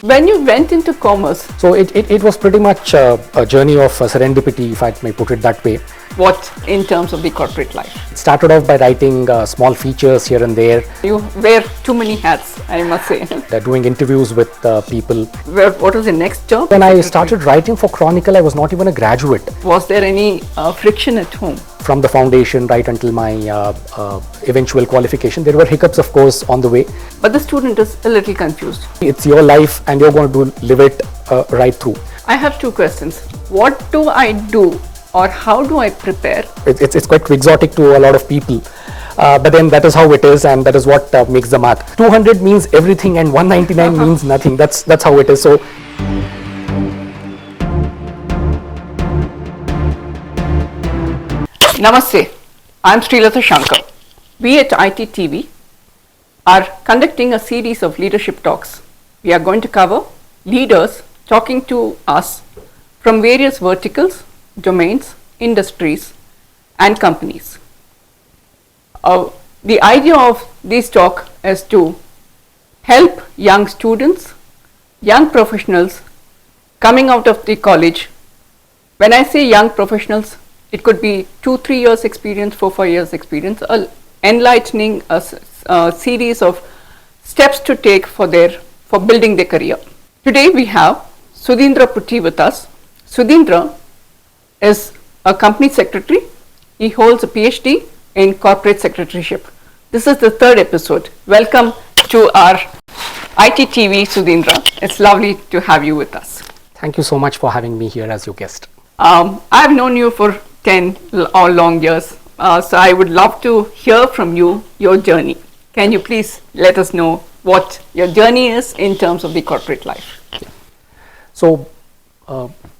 When you went into commerce, So it was pretty much a journey of serendipity, if I may put it that way. what in terms of the corporate life? It started off by writing small features here and there, You wear too many hats, I must say. doing interviews with people. What was the next job? When I started writing for Chronicle, I was not even a graduate. Was there any friction at home? From the foundation right until my eventual qualification, there were hiccups, of course, on the way. But the student is a little confused. It's your life and you're going to live it right through. I have two questions. What do I do or how do I prepare? It's quite exotic to a lot of people. But then that is how it is, and that is what makes the math. 200 means everything and 199 means nothing. That's how it is. So Namaste, I'm Sreelatha Shankar. We at ITTV are conducting a series of leadership talks. We are going to cover leaders talking to us from various verticals, domains, industries and companies. The idea of this talk is to help young students, young professionals coming out of the college. When I say young professionals, it could be 2-3 years experience, 4-5 years experience, enlightening a series of steps to take for building their career. Today we have Sudheendhra Putty with us. Sudheendhra is a company secretary. He holds a PhD in corporate secretaryship. This is the third episode. Welcome to our ITTV, Sudheendhra. It's lovely to have you with us. thank you so much for having me here as your guest. I've known you for 10 or long years, so I would love to hear from you, your journey. Can you please let us know what your journey is in terms of the corporate life? So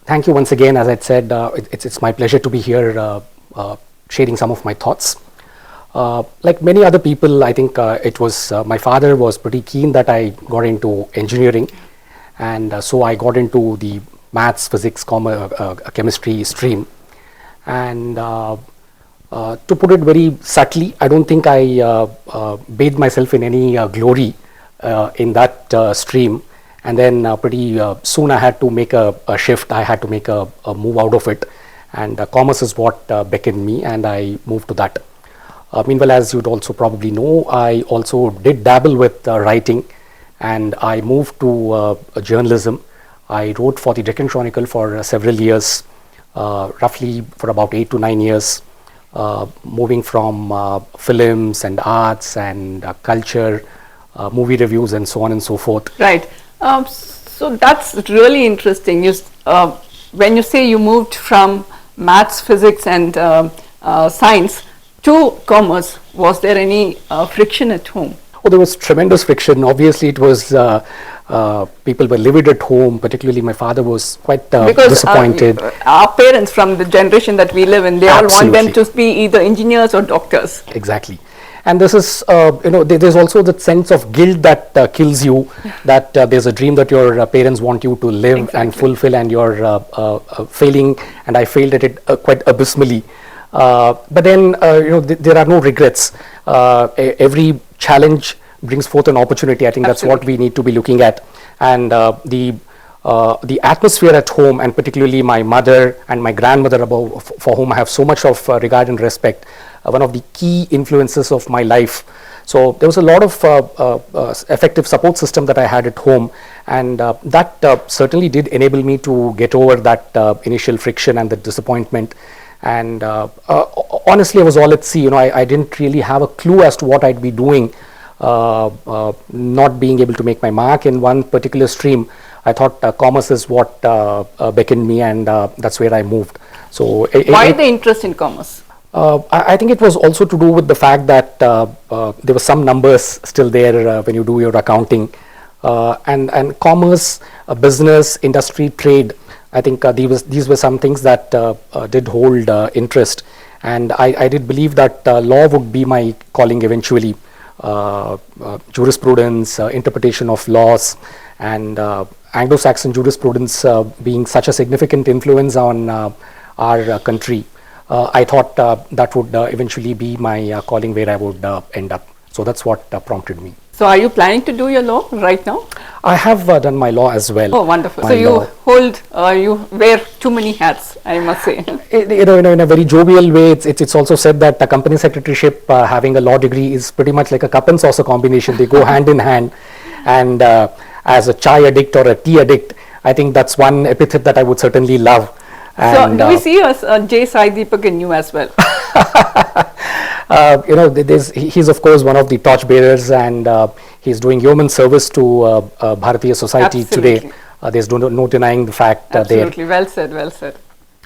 thank you once again. As I said, it's my pleasure to be here sharing some of my thoughts. Like many other people, I think it was my father was pretty keen that I got into engineering, and so I got into the maths, physics, chemistry stream. And to put it very subtly, I don't think I bathed myself in any glory in that stream. And then pretty soon I had to make a shift. I had to make a move out of it. And commerce is what beckoned me, and I moved to that. Meanwhile, as you'd also probably know, I also did dabble with writing, and I moved to journalism. I wrote for the Deccan Chronicle for several years, roughly for about 8 to 9 years, moving from films and arts and culture, movie reviews and so on and so forth. Right. So that's really interesting. When you say you moved from maths, physics and science to commerce, was there any friction at home? Oh, there was tremendous friction. Obviously, it was people were livid at home. Particularly, my father was quite disappointed. Our parents, from the generation that we live in, they all want them to be either engineers or doctors. Exactly. And this is, there's also that sense of guilt that kills you, that there's a dream that your parents want you to live and fulfill, and you're failing, and I failed at it quite abysmally. But then, there are no regrets. Every challenge brings forth an opportunity. I think that's what we need to be looking at. And the atmosphere at home, and particularly my mother and my grandmother, for whom I have so much of regard and respect, one of the key influences of my life. So there was a lot of effective support system that I had at home, and that certainly did enable me to get over that initial friction and the disappointment. And honestly, I was all at sea. I didn't really have a clue as to what I'd be doing, not being able to make my mark in one particular stream. I thought commerce is what beckoned me, and that's where I moved. So why the interest in commerce? I think it was also to do with the fact that there were some numbers still there when you do your accounting, and commerce, business, industry, trade. I think these were some things that did hold interest, and I did believe that law would be my calling eventually. Jurisprudence, interpretation of laws, and Anglo-Saxon jurisprudence being such a significant influence on our country. I thought that would eventually be my calling, where I would end up. So that's what prompted me. So are you planning to do your law right now? I have done my law as well. Oh, wonderful. My So you law. hold, you wear too many hats, I must say. In a very jovial way, it's also said that a company secretaryship, having a law degree, is pretty much like a cup and saucer combination. They go hand in hand. And as a chai addict or a tea addict, I think that's one epithet that I would certainly love. And, so do we see J. Sai Deepak in you as well? he's of course one of the torch bearers, and he's doing yeoman service to Bharatiya society Absolutely. today. There's no denying the fact there. Absolutely, well said, well said.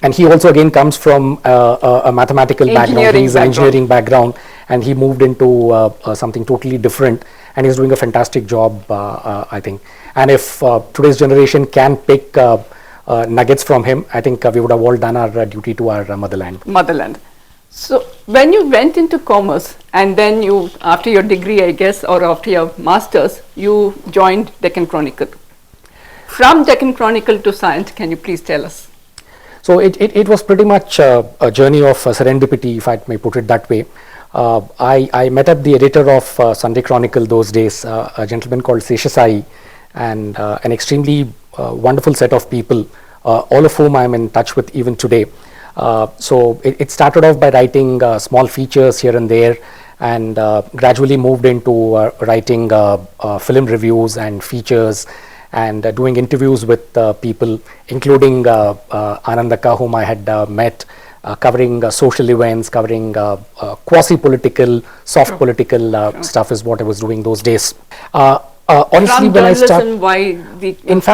And he also again comes from a mathematical background. He's an engineering background, and he moved into something totally different, and he's doing a fantastic job, I think. And if today's generation can pick nuggets from him, I think we would have all done our duty to our motherland. So when you went into commerce, and then you, after your degree, I guess, or after your master's, you joined Deccan Chronicle. From Deccan Chronicle to Science, can you please tell us? So it was pretty much a journey of serendipity, if I may put it that way. I met up the editor of Sunday Chronicle those days, a gentleman called Seshasai, and an extremely wonderful set of people, all of whom I'm in touch with even today. So it started off by writing small features here and there, and gradually moved into writing film reviews and features, and doing interviews with people, including Anandaka, whom I had met, covering social events, covering quasi-political, soft political stuff is what I was doing those days. Honestly, when I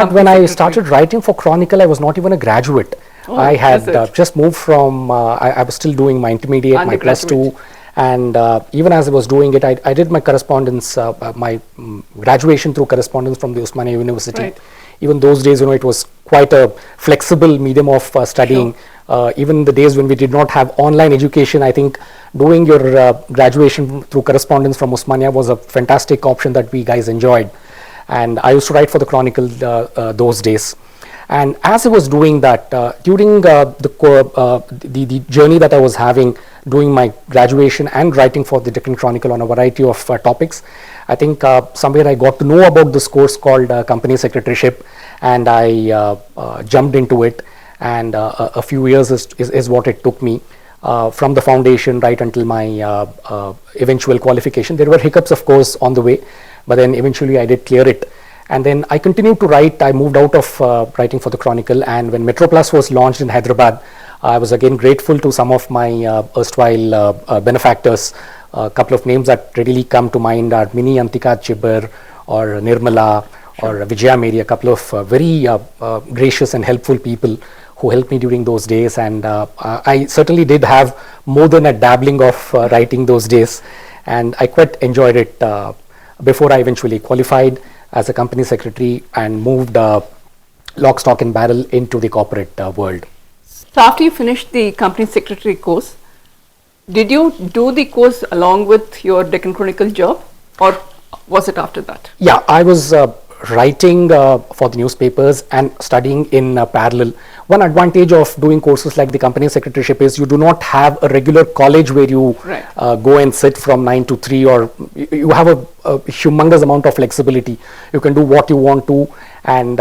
when I started writing for Chronicle, I was not even a graduate. Oh, I had just moved from, I was still doing my intermediate, my plus 2, and even as I was doing it, I did my correspondence, my graduation through correspondence from the Osmania University. Right. Even those days, you know, it was quite a flexible medium of studying. Sure. Even the days when we did not have online education, I think doing your graduation through correspondence from Osmania was a fantastic option that we guys enjoyed. And I used to write for the Chronicle those days. And as I was doing that, during the journey that I was having, doing my graduation and writing for the Deccan Chronicle on a variety of topics, I think somewhere I got to know about this course called Company Secretaryship, and I jumped into it. And a few years is what it took me from the foundation right until my eventual qualification. There were hiccups, of course, on the way, but then eventually I did clear it. And then I continued to write. I moved out of writing for the Chronicle, and when Metro Plus was launched in Hyderabad, I was again grateful to some of my erstwhile benefactors. A couple of names that readily come to mind are Mini Antika Chibber or Nirmala or Vijaya Mary, a couple of very gracious and helpful people who helped me during those days. And I certainly did have more than a dabbling of writing those days, and I quite enjoyed it before I eventually qualified as a company secretary and moved lock, stock and barrel into the corporate world. So after you finished the company secretary course, did you do the course along with your Deccan Chronicle job, or was it after that? Yeah, I was writing for the newspapers and studying in parallel. One advantage of doing courses like the company secretaryship is you do not have a regular college where you go and sit from 9 to 3, or you have a humongous amount of flexibility. You can do what you want to, and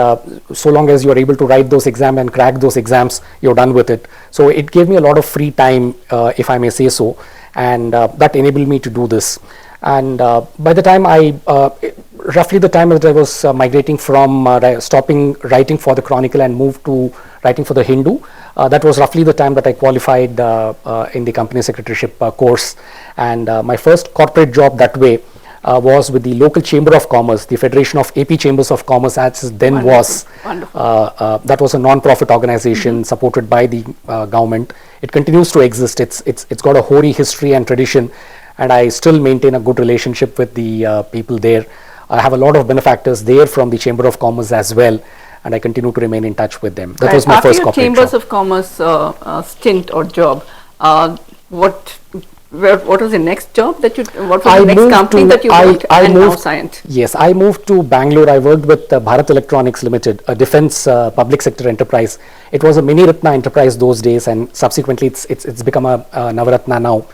so long as you are able to write those exams and crack those exams, you're done with it. So it gave me a lot of free time, if I may say so, and that enabled me to do this. And by the time roughly the time that I was migrating from stopping writing for the Chronicle and moved to writing for the Hindu, that was roughly the time that I qualified in the company secretaryship course. And my first corporate job that way was with the local Chamber of Commerce, the Federation of AP Chambers of Commerce, as it then was. That was a non-profit organization supported by the government. It continues to exist. It's got a hoary history and tradition, and I still maintain a good relationship with the people there. I have a lot of benefactors there from the Chamber of Commerce as well, and I continue to remain in touch with them. That was my first corporate job. After your Chambers of Commerce stint or job, what was the next job that you, what was the next company that you worked and now Scient? Yes, I moved to Bangalore. I worked with Bharat Electronics Limited, a defense public sector enterprise. It was a mini Ratna enterprise those days, and subsequently it's become a Navaratna now.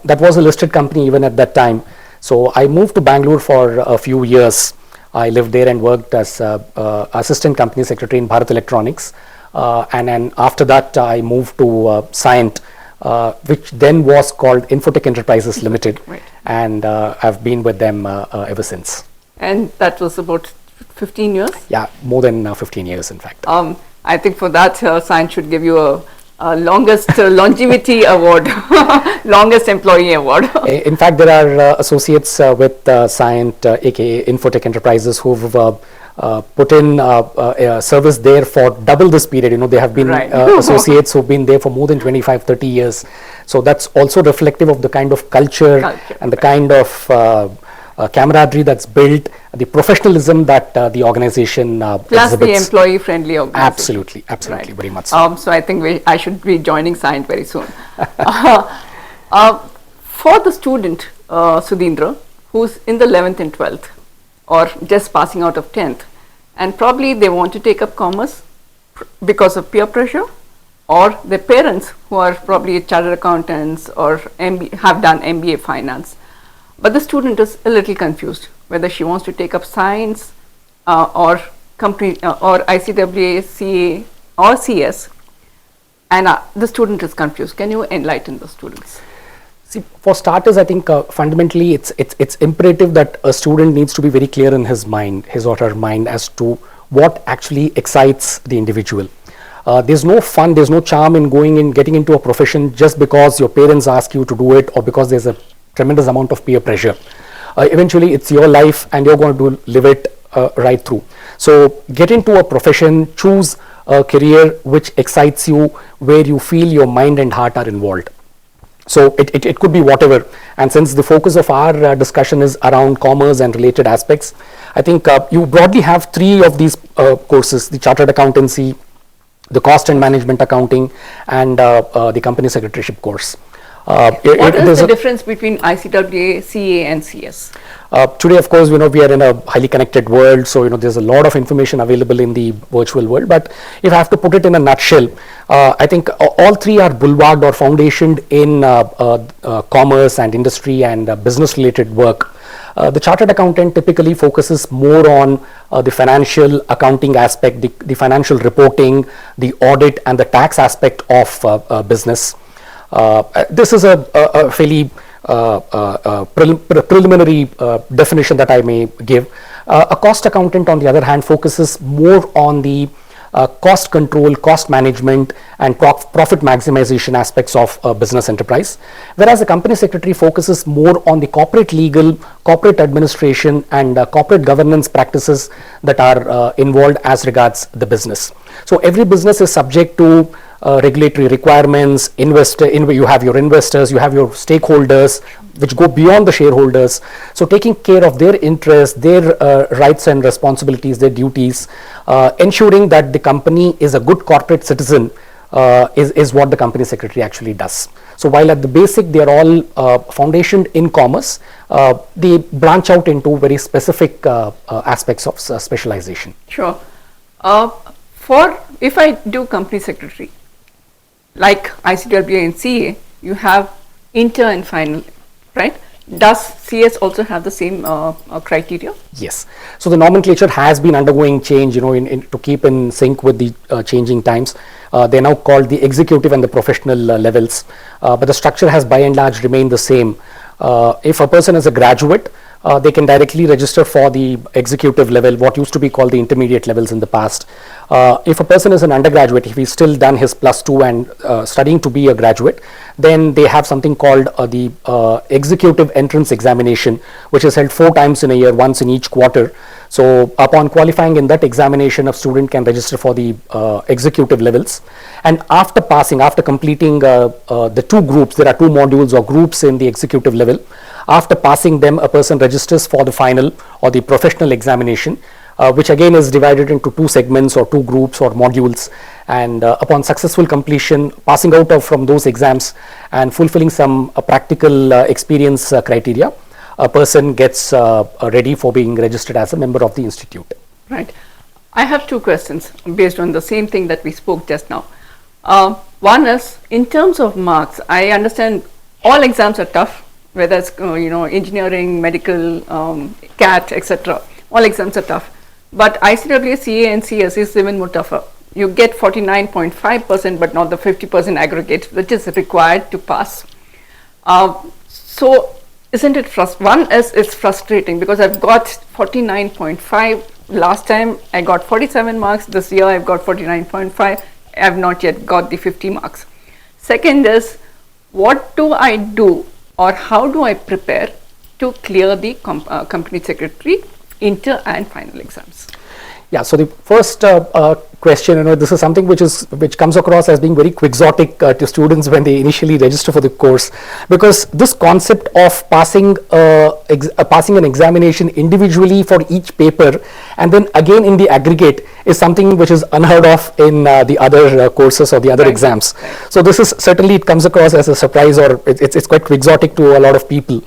That was a listed company even at that time. So I moved to Bangalore for a few years. I lived there and worked as assistant company secretary in Bharat Electronics. And then after that, I moved to Cyient, which then was called Infotech Enterprises Limited. Right. And I've been with them ever since. And that was about 15 years? Yeah, more than 15 years, in fact. I think for that, Science should give you a longest longevity award, longest employee award. In fact, there are associates with Cyient, aka Infotech Enterprises, who've put in service there for double this period. You know, they have been Right. associates who've been there for more than 25, 30 years. So that's also reflective of the kind of culture and the kind of camaraderie that's built, the professionalism that the organization Plus exhibits. the employee-friendly organization. Absolutely, absolutely, very much so. So I think I should be joining Science very soon. For the student, Sudheendra, who's in the 11th and 12th, or just passing out of 10th, and probably they want to take up commerce because of peer pressure, or their parents who are probably chartered accountants or have done MBA finance. But the student is a little confused whether she wants to take up science or ICWA, CA or CS, and the student is confused. Can you enlighten the students? See, for starters, I think fundamentally it's imperative that a student needs to be very clear in his or her mind, as to what actually excites the individual. There's no fun, there's no charm in getting into a profession just because your parents ask you to do it, or because there's a tremendous amount of peer pressure. Eventually, it's your life and you're going to live it right through. So get into a profession, choose a career which excites you, where you feel your mind and heart are involved. So it could be whatever. And since the focus of our discussion is around commerce and related aspects, I think you broadly have three of these courses: the chartered accountancy, the cost and management accounting, and the company secretaryship course. What is the difference between ICWA, CA and CS? Today, of course, we are in a highly connected world, so there's a lot of information available in the virtual world. But if I have to put it in a nutshell, I think all three are bulwarked or foundationed in commerce and industry and business-related work. The chartered accountant typically focuses more on the financial accounting aspect, the financial reporting, the audit, and the tax aspect of business. This is a fairly preliminary definition that I may give. A cost accountant, on the other hand, focuses more on the cost control, cost management, and profit maximization aspects of a business enterprise, whereas the company secretary focuses more on the corporate legal, corporate administration, and corporate governance practices that are involved as regards the business. So every business is subject to regulatory requirements. You have your investors, you have your stakeholders, which go beyond the shareholders. So taking care of their interests, their rights and responsibilities, their duties, ensuring that the company is a good corporate citizen is what the company secretary actually does. So while at the basic they are all foundationed in commerce, they branch out into very specific aspects of specialization. Sure. If I do company secretary, like ICWA and CA, you have inter and final, right? Does CS also have the same criteria? Yes. So the nomenclature has been undergoing change, to keep in sync with the changing times. They're now called the executive and the professional levels, but the structure has by and large remained the same. If a person is a graduate, they can directly register for the executive level, what used to be called the intermediate levels in the past. If a person is an undergraduate, if he's still done his +2 and studying to be a graduate, then they have something called the executive entrance examination, which is held 4 times in a year, once in each quarter. So upon qualifying in that examination, a student can register for the executive levels. And after completing the 2 groups, there are 2 modules or groups in the executive level. After passing them, a person registers for the final or the professional examination, which again is divided into 2 segments or 2 groups or modules. And upon successful completion, passing out from those exams and fulfilling some practical experience criteria, a person gets ready for being registered as a member of the institute. Right. I have 2 questions based on the same thing that we spoke just now. One is, in terms of marks, I understand all exams are tough, whether it's engineering, medical, CAT, etc. all exams are tough. But ICWA, CA and CS is even more tougher. You get 49.5% but not the 50% aggregate which is required to pass. So isn't it it's frustrating because I've got 49.5. Last time I got 47 marks. This year I've got 49.5. I have not yet got the 50 marks. Second is, what do I do or how do I prepare to clear the company secretary inter and final exams? Yeah, so the first question, this is something which comes across as being very quixotic to students when they initially register for the course, because this concept of passing an examination individually for each paper and then again in the aggregate is something which is unheard of in the other courses or the other exams. So this is certainly, it comes across as a surprise, or it's quite quixotic to a lot of people.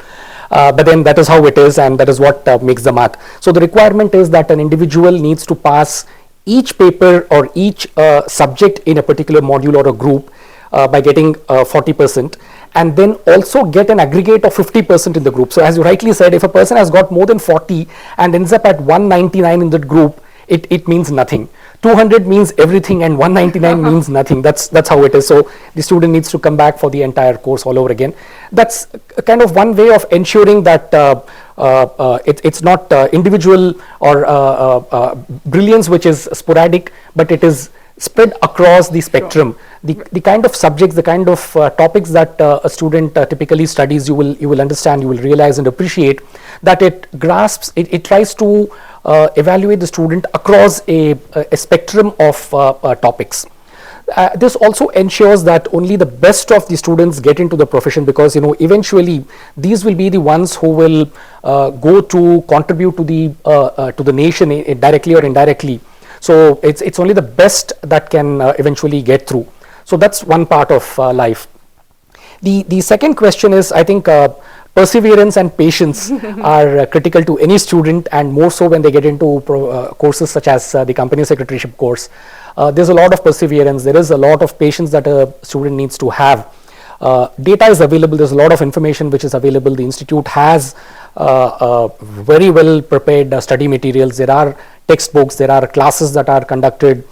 But then that is how it is, and that is what makes the math. So the requirement is that an individual needs to pass each paper or each subject in a particular module or a group by getting 40%, and then also get an aggregate of 50% in the group. So as you rightly said, if a person has got more than 40 and ends up at 199 in that group, it means nothing. 200 means everything and 199 means nothing. That's how it is. So the student needs to come back for the entire course all over again. That's kind of one way of ensuring that it's not individual or brilliance which is sporadic, but it is spread across the spectrum. Sure. The kind of subjects, the kind of topics that a student typically studies, you will understand, you will realize and appreciate that it grasps, it tries to evaluate the student across a spectrum of topics. This also ensures that only the best of the students get into the profession, because eventually these will be the ones who will go to contribute to the nation directly or indirectly. So it's only the best that can eventually get through. So that's one part of life. The second question is, I think, perseverance and patience are critical to any student, and more so when they get into courses such as the company secretaryship course. There's a lot of perseverance, there is a lot of patience that a student needs to have. Data is available, there's a lot of information which is available. The institute has very well prepared study materials. There are textbooks, there are classes that are conducted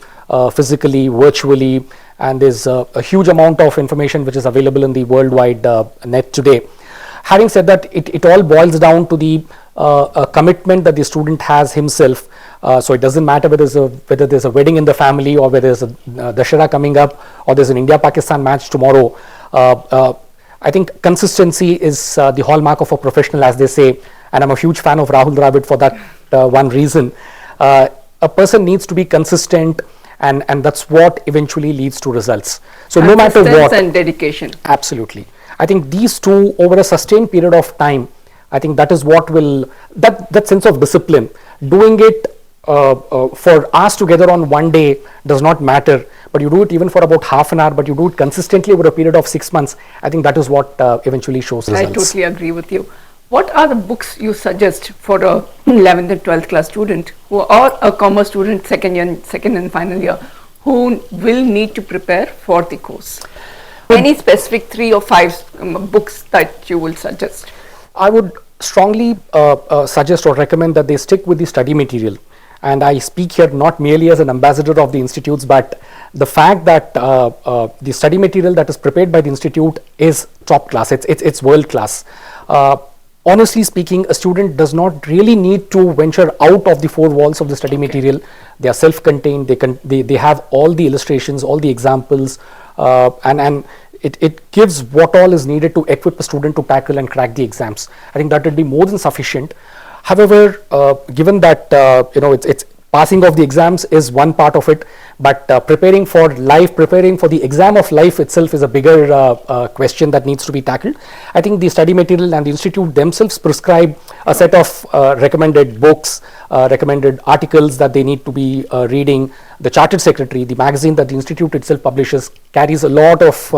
physically, virtually, and there's a huge amount of information which is available in the worldwide net today. Having said that, it all boils down to the commitment that the student has himself. So it doesn't matter whether there's a wedding in the family, or whether there's a Dussehra coming up, or there's an India-Pakistan match tomorrow. I think consistency is the hallmark of a professional, as they say, and I'm a huge fan of Rahul Dravid for that one reason. A person needs to be consistent, and that's what eventually leads to results. So no matter what, and dedication. Absolutely. I think these two, over a sustained period of time, I think that is what will, that sense of discipline, doing it for hours together on one day does not matter, but you do it even for about half an hour, but you do it consistently over a period of 6 months. I think that is what eventually shows results. I totally agree with you. What are the books you suggest for a 11th and 12th class student or a commerce student second and final year who will need to prepare for the course? Any specific 3 or 5 books that you will suggest? I would strongly suggest or recommend that they stick with the study material. And I speak here not merely as an ambassador of the institutes, but the fact that the study material that is prepared by the institute is top class. It's world class. Honestly speaking, a student does not really need to venture out of the 4 walls of the study material. They are self-contained. They have all the illustrations, all the examples, and it gives what all is needed to equip a student to tackle and crack the exams. I think that would be more than sufficient. However, given that it's passing of the exams is one part of it, but preparing for life, preparing for the exam of life itself is a bigger question that needs to be tackled. I think the study material and the institute themselves prescribe a set of recommended books, recommended articles that they need to be reading. The Chartered Secretary, the magazine that the institute itself publishes, carries a lot of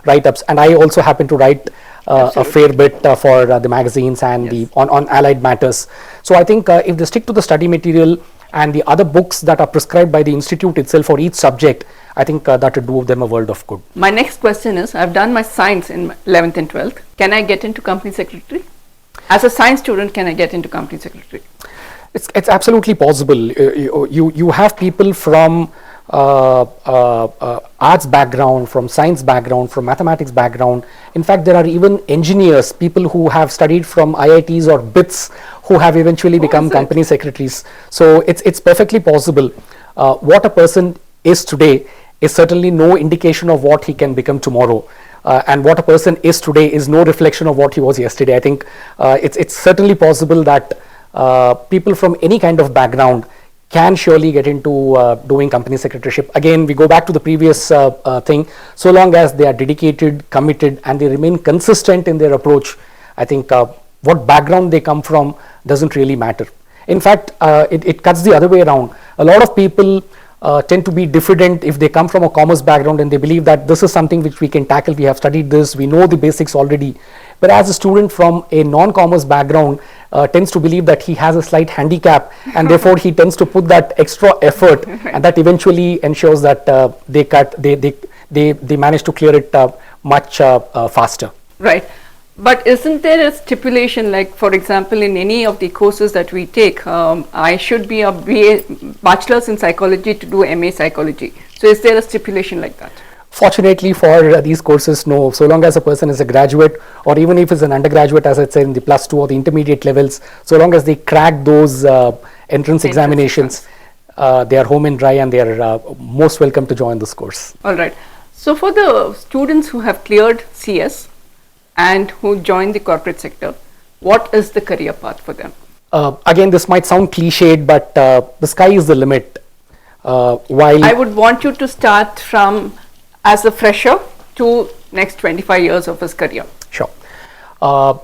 write-ups, and I also happen to write a fair bit for the magazines and the on allied matters. So I think if they stick to the study material and the other books that are prescribed by the institute itself for each subject, I think that would do them a world of good. My next question is, I've done my science in 11th and 12th. Can I get into company secretary? As a science student, can I get into company secretary? It's absolutely possible. You have people from arts background, from science background, from mathematics background. In fact, there are even engineers, people who have studied from IITs or BITS, who have eventually become company secretaries. So it's perfectly possible. What a person is today is certainly no indication of what he can become tomorrow. And what a person is today is no reflection of what he was yesterday. I think it's certainly possible that people from any kind of background can surely get into doing company secretaryship. Again, we go back to the previous thing. So long as they are dedicated, committed, and they remain consistent in their approach, I think what background they come from doesn't really matter. In fact, it cuts the other way around. A lot of people tend to be diffident if they come from a commerce background and they believe that this is something which we can tackle, we have studied this, we know the basics already. But as a student from a non-commerce background tends to believe that he has a slight handicap, and therefore he tends to put that extra effort, and that eventually ensures that they manage to clear it much faster. Right. But isn't there a stipulation, like for example in any of the courses that we take, I should be a BA, bachelor's in psychology to do MA psychology. So is there a stipulation like that? Fortunately for these courses, no. So long as a person is a graduate, or even if it's an undergraduate, as I said, in the +2 or the intermediate levels, so long as they crack those entrance examinations, they are home and dry, and they are most welcome to join this course. All right. So for the students who have cleared CS and who join the corporate sector, what is the career path for them? Again, this might sound cliched, but the sky is the limit. While I would want you to start from as a fresher to next 25 years of his career. Sure. One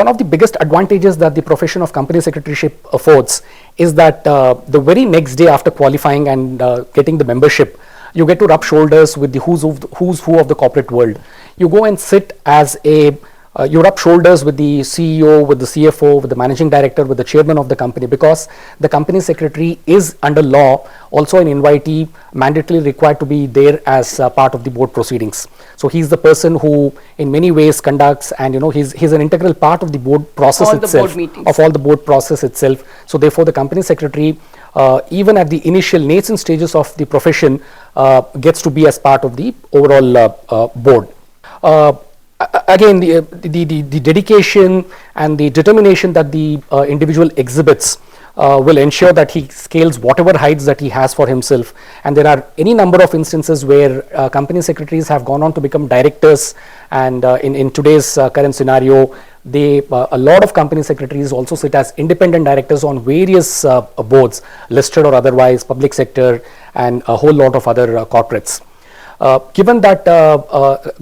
of the biggest advantages that the profession of company secretaryship affords is that the very next day after qualifying and getting the membership, you get to rub shoulders with the who's who of the corporate world. You go and sit as you rub shoulders with the CEO, with the CFO, with the managing director, with the chairman of the company, because the company secretary is under law also an invitee, mandatorily required to be there as part of the board proceedings. So he's the person who in many ways conducts, and he's an integral part of the board process itself, of all the board process itself. So therefore the company secretary, even at the initial nascent stages of the profession, gets to be as part of the overall board. Again, the dedication and the determination that the individual exhibits will ensure that he scales whatever heights that he has for himself. And there are any number of instances where company secretaries have gone on to become directors, and in today's current scenario, a lot of company secretaries also sit as independent directors on various boards, listed or otherwise, public sector, and a whole lot of other corporates. Given that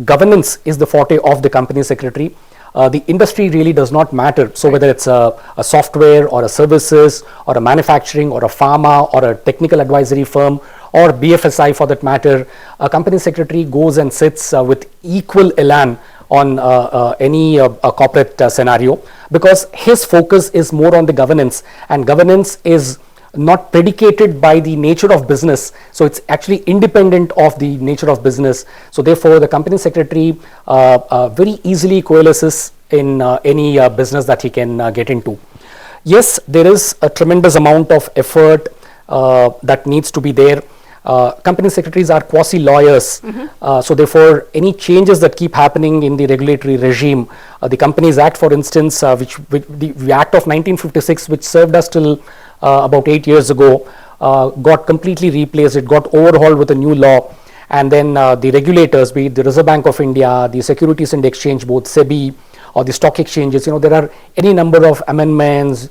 governance is the forte of the company secretary, the industry really does not matter. So whether it's a software or a services or a manufacturing or a pharma or a technical advisory firm or BFSI for that matter, a company secretary goes and sits with equal elan on any corporate scenario, because his focus is more on the governance, and governance is not predicated by the nature of business, so it's actually independent of the nature of business. So therefore the company secretary very easily coalesces in any business that he can get into. Yes, there is a tremendous amount of effort that needs to be there. Company secretaries are quasi lawyers, so therefore any changes that keep happening in the regulatory regime, the Companies Act for instance, which the Act of 1956, which served us till about 8 years ago, got completely replaced. It got overhauled with a new law, and then the regulators, be it the Reserve Bank of India, the Securities and Exchange Board, SEBI, or the stock exchanges, there are any number of amendments,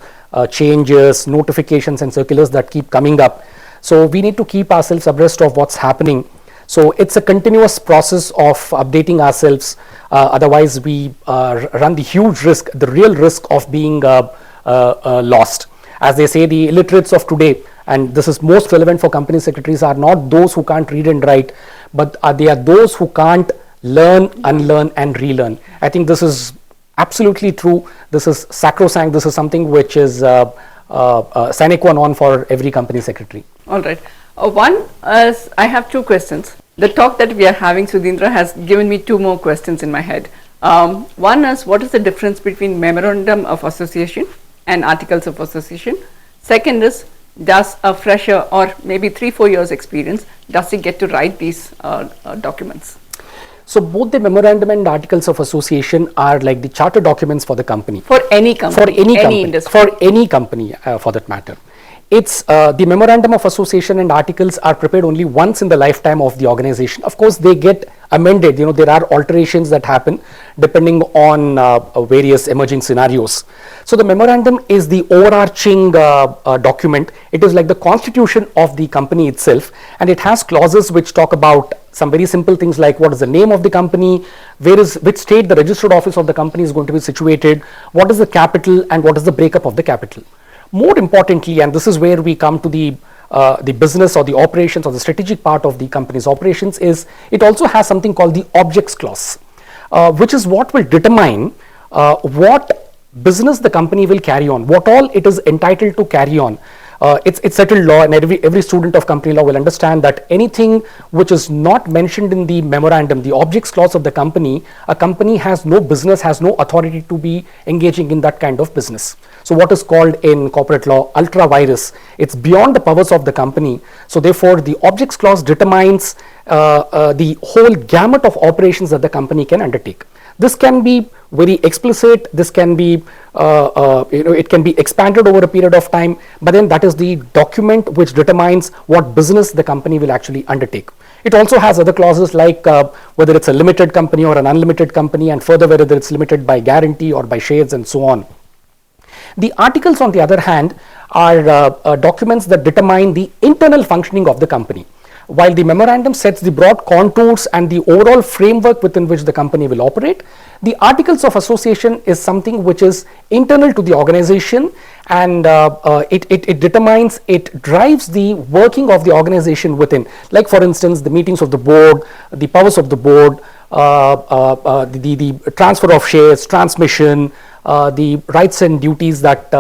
changes, notifications and circulars that keep coming up. So we need to keep ourselves abreast of what's happening. So it's a continuous process of updating ourselves, otherwise we run the huge risk, the real risk of being lost. As they say, the illiterates of today, and this is most relevant for company secretaries, are not those who can't read and write, but they are those who can't learn, unlearn and relearn. I think this is absolutely true. This is sacrosanct. This is something which is sine qua non for every company secretary. All right. One is, I have two questions. The talk that we are having, Sudheendhra, has given me two more questions in my head. One is, what is the difference between memorandum of association and articles of association? Second is, does a fresher or maybe 3-4 years experience, does he get to write these documents? So both the memorandum and articles of association are like the charter documents for the company. For any company, For any company, industry. for any company for that matter. It's the memorandum of association and articles are prepared only once in the lifetime of the organization. Of course, they get amended. You know, there are alterations that happen depending on various emerging scenarios. So the memorandum is the overarching document. It is like the constitution of the company itself, and it has clauses which talk about some very simple things like what is the name of the company, which state the registered office of the company is going to be situated, what is the capital, and what is the breakup of the capital. More importantly, and this is where we come to the business or the operations or the strategic part of the company's operations, is it also has something called the objects clause, which is what will determine what business the company will carry on, what all it is entitled to carry on. It's settled law, and every student of company law will understand that anything which is not mentioned in the memorandum, the objects clause of the company, a company has no business, has no authority to be engaging in that kind of business. So what is called in corporate law ultra virus, it's beyond the powers of the company. So therefore the objects clause determines the whole gamut of operations that the company can undertake. This can be very explicit, this can be it can be expanded over a period of time, but then that is the document which determines what business the company will actually undertake. It also has other clauses like whether it's a limited company or an unlimited company, and further whether it's limited by guarantee or by shares and so on. The articles, on the other hand, are documents that determine the internal functioning of the company. While the memorandum sets the broad contours and the overall framework within which the company will operate, the articles of association is something which is internal to the organization, and it determines, it drives the working of the organization within. Like for instance, the meetings of the board, the powers of the board, the transfer of shares, transmission, the rights and duties that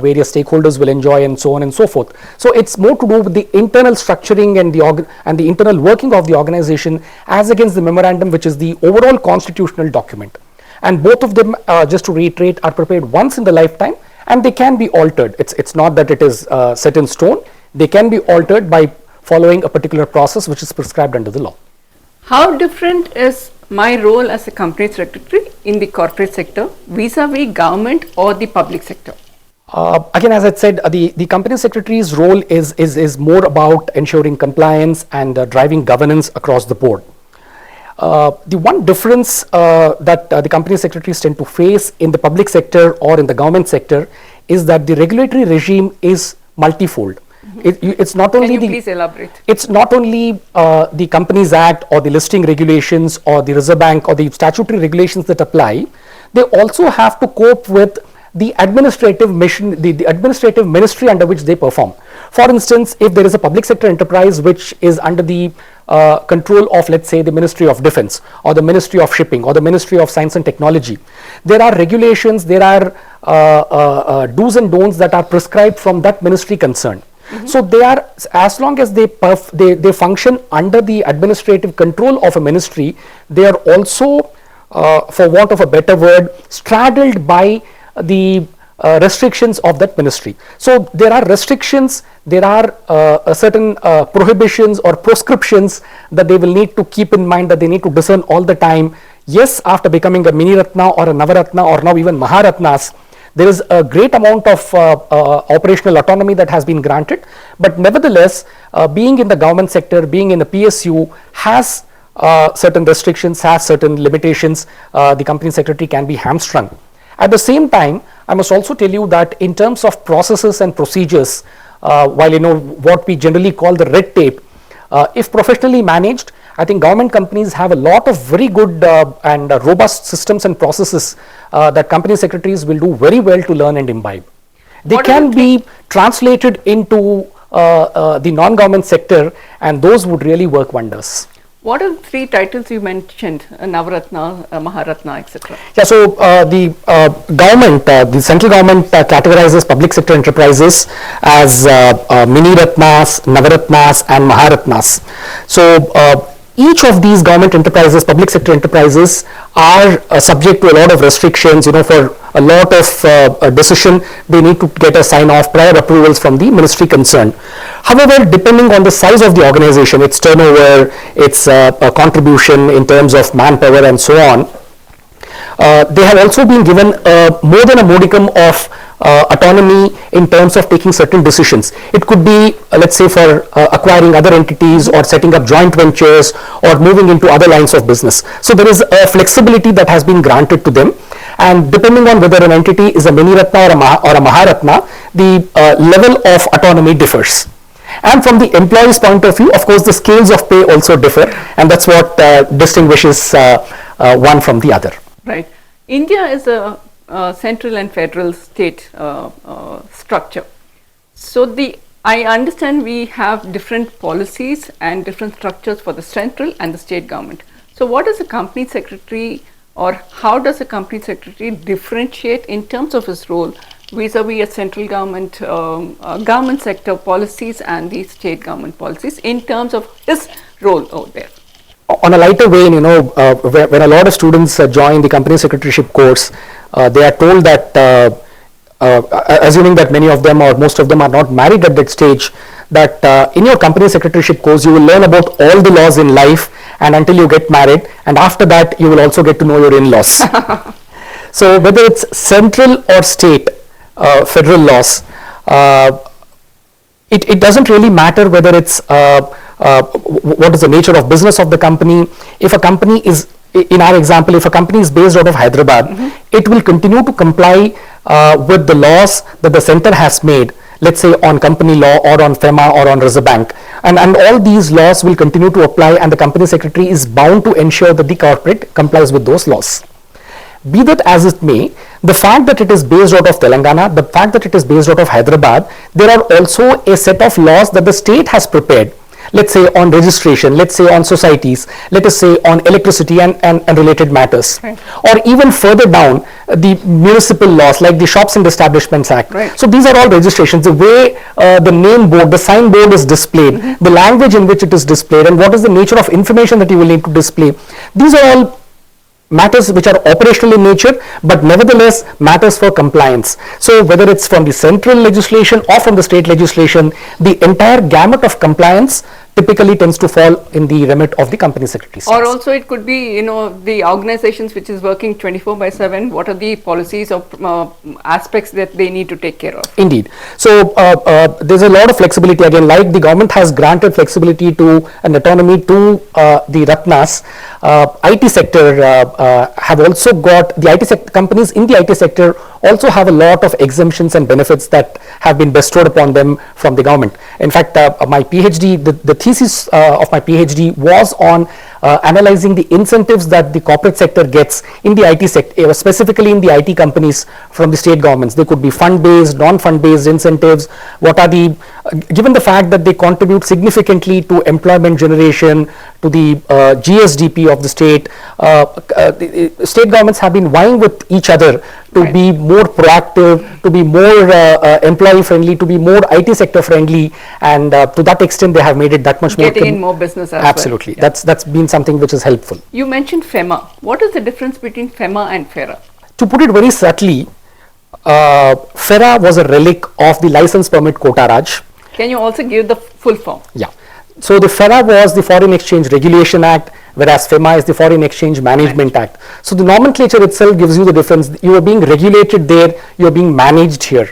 various stakeholders will enjoy, and so on and so forth. So it's more to do with the internal structuring and the internal working of the organization, as against the memorandum, which is the overall constitutional document. And both of them, just to reiterate, are prepared once in the lifetime, and they can be altered. It's not that it is set in stone. They can be altered by following a particular process which is prescribed under the law. How different is my role as a company secretary in the corporate sector vis-a-vis government or the public sector? Again, as I said, the company secretary's role is more about ensuring compliance and driving governance across the board. The one difference that the company secretaries tend to face in the public sector or in the government sector is that the regulatory regime is multifold. It's not only Can you please elaborate? It's not only the Companies Act or the listing regulations or the Reserve Bank or the statutory regulations that apply. They also have to cope with the administrative mission, the administrative ministry under which they perform. For instance, if there is a public sector enterprise which is under the control of, let's say, the Ministry of Defense or the Ministry of Shipping or the Ministry of Science and Technology, there are regulations, there are do's and don'ts that are prescribed from that ministry concerned. So they are, as long as they function under the administrative control of a ministry, they are also, for want of a better word, straddled by the restrictions of that ministry. So there are restrictions, there are certain prohibitions or prescriptions that they will need to keep in mind, that they need to discern all the time. Yes, after becoming a mini Ratna or a Navaratna or now even Maharatnas, there is a great amount of operational autonomy that has been granted, but nevertheless, being in the government sector, being in the PSU has certain restrictions, has certain limitations. The company secretary can be hamstrung. At the same time, I must also tell you that in terms of processes and procedures, while you know what we generally call the red tape, if professionally managed, I think government companies have a lot of very good and robust systems and processes that company secretaries will do very well to learn and imbibe. They can be translated into the non-government sector, and those would really work wonders. What are the three titles you mentioned, Navaratna, Maharatna, etc.? Yeah, so the government, the central government categorizes public sector enterprises as Mini Ratnas, Navaratnas and Maharatnas. So each of these government enterprises, public sector enterprises, are subject to a lot of restrictions. For a lot of decision, they need to get a sign-off, prior approvals from the ministry concerned. However, depending on the size of the organization, its turnover, its contribution in terms of manpower and so on, they have also been given more than a modicum of autonomy in terms of taking certain decisions. It could be, let's say, for acquiring other entities or setting up joint ventures or moving into other lines of business. So there is a flexibility that has been granted to them, and depending on whether an entity is a Mini Ratna or a Maharatna, the level of autonomy differs. And from the employee's point of view, of course, the scales of pay also differ, and that's what distinguishes one from the other. Right. India is a central and federal state structure. So I understand we have different policies and different structures for the central and the state government. So what is the company secretary, or how does the company secretary differentiate in terms of his role vis-a-vis a central government government sector policies and the state government policies in terms of his role over there? On a lighter vein, when a lot of students join the company secretaryship course, they are told that, assuming that many of them or most of them are not married at that stage, that in your company secretaryship course you will learn about all the laws in life and until you get married, and after that you will also get to know your in-laws. So whether it's central or state federal laws, it doesn't really matter whether it's what is the nature of business of the company. If a company is, in our example, if a company is based out of Hyderabad, it will continue to comply with the laws that the center has made, let's say on company law or on FEMA or on Reserve Bank, and all these laws will continue to apply, and the company secretary is bound to ensure that the corporate complies with those laws. Be that as it may, the fact that it is based out of Telangana, the fact that it is based out of Hyderabad, there are also a set of laws that the state has prepared, let's say on registration, let's say on societies, let us say on electricity and related matters. Right. Or even further down, the municipal laws like the Shops and Establishments Act. Right. So these are all registrations. The way the name board, the sign board is displayed, the language in which it is displayed, and what is the nature of information that you will need to display. These are all matters which are operational in nature, but nevertheless matters for compliance. So whether it's from the central legislation or from the state legislation, the entire gamut of compliance typically tends to fall in the remit of the company secretary. Or also it could be, the organizations which is working 24/7, what are the policies or aspects that they need to take care of? Indeed. So there's a lot of flexibility again, like the government has granted flexibility to and autonomy to the Ratnas. IT sector have also got, the IT sector companies in the IT sector also have a lot of exemptions and benefits that have been bestowed upon them from the government. In fact, my PhD, the thesis of my PhD was on analyzing the incentives that the corporate sector gets in the IT sector, specifically in the IT companies from the state governments. They could be fund-based, non-fund-based incentives. What are the, given the fact that they contribute significantly to employment generation, to the GSDP of the state, the state governments have been vying with each other to Right. be more proactive, to be more employee friendly, to be more IT sector friendly, and to that extent they have made it that much Getting more in more business as absolutely. well. That's been something which is helpful. You mentioned FEMA. What is the difference between FEMA and FERA? To put it very subtly, FERA was a relic of the license permit quota Raj. Can you also give the full form? Yeah. So the FERA was the Foreign Exchange Regulation Act, whereas FEMA is the Foreign Exchange Management Act. So the nomenclature itself gives you the difference. You are being regulated there, you are being managed here.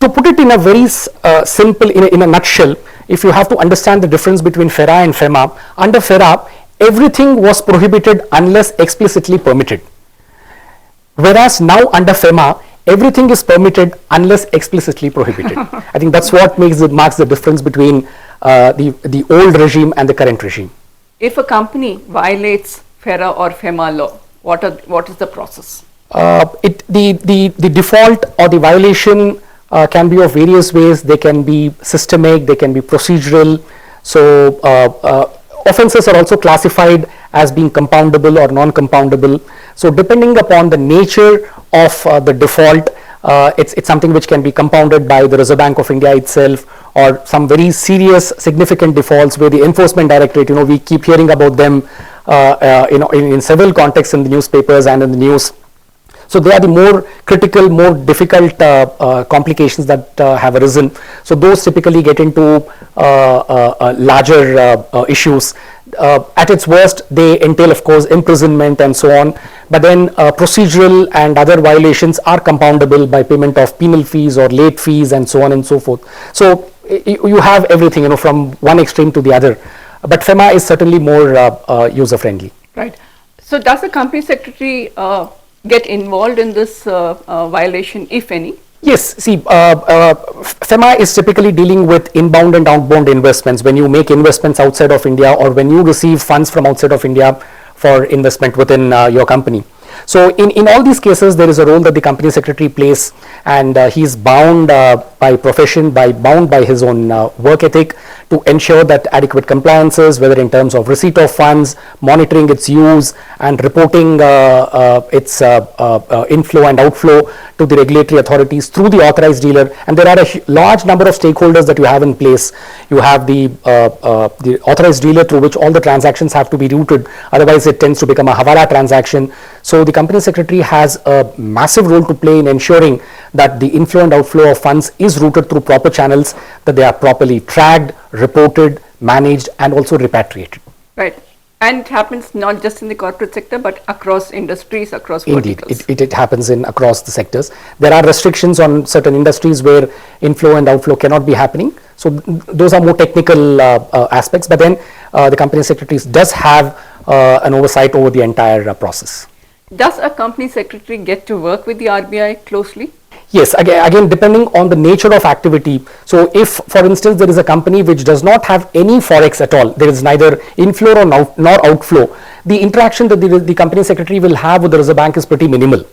To put it in a very simple, in a nutshell, if you have to understand the difference between FERA and FEMA, under FERA, everything was prohibited unless explicitly permitted. Whereas now under FEMA, everything is permitted unless explicitly prohibited. I think that's what marks the difference between the old regime and the current regime. If a company violates FERA or FEMA law, what is the process? The default or the violation can be of various ways. They can be systemic, they can be procedural. So offences are also classified as being compoundable or non-compoundable. So depending upon the nature of the default, It's something which can be compounded by the Reserve Bank of India itself, or some very serious, significant defaults where the Enforcement Directorate, we keep hearing about them, in several contexts in the newspapers and in the news. So they are the more critical, more difficult complications that have arisen. So those typically get into larger issues. At its worst, they entail, of course, imprisonment and so on. But then procedural and other violations are compoundable by payment of penal fees or late fees and so on and so forth. So you have everything, from one extreme to the other. But FEMA is certainly more user-friendly. Right. So does the company secretary get involved in this violation, if any? Yes, see, FEMA is typically dealing with inbound and outbound investments. When you make investments outside of India, or when you receive funds from outside of India for investment within your company. So in all these cases, there is a role that the company secretary plays, and he is bound by profession, bound by his own work ethic to ensure that adequate compliances, whether in terms of receipt of funds, monitoring its use, and reporting its inflow and outflow to the regulatory authorities through the authorized dealer. And there are a large number of stakeholders that you have in place. You have the authorized dealer through which all the transactions have to be routed, otherwise it tends to become a Hawala transaction. So the company secretary has a massive role to play in ensuring that the inflow and outflow of funds is routed through proper channels, that they are properly tracked, reported, managed, and also repatriated. Right. And it happens not just in the corporate sector, but across industries, across verticals. Indeed, it happens across the sectors. There are restrictions on certain industries where inflow and outflow cannot be happening. So those are more technical aspects, but then the company secretary does have an oversight over the entire process. Does a company secretary get to work with the RBI closely? Yes, again depending on the nature of activity. So if, for instance, there is a company which does not have any forex at all, there is neither inflow nor outflow, the interaction that the company secretary will have with the Reserve Bank is pretty minimal.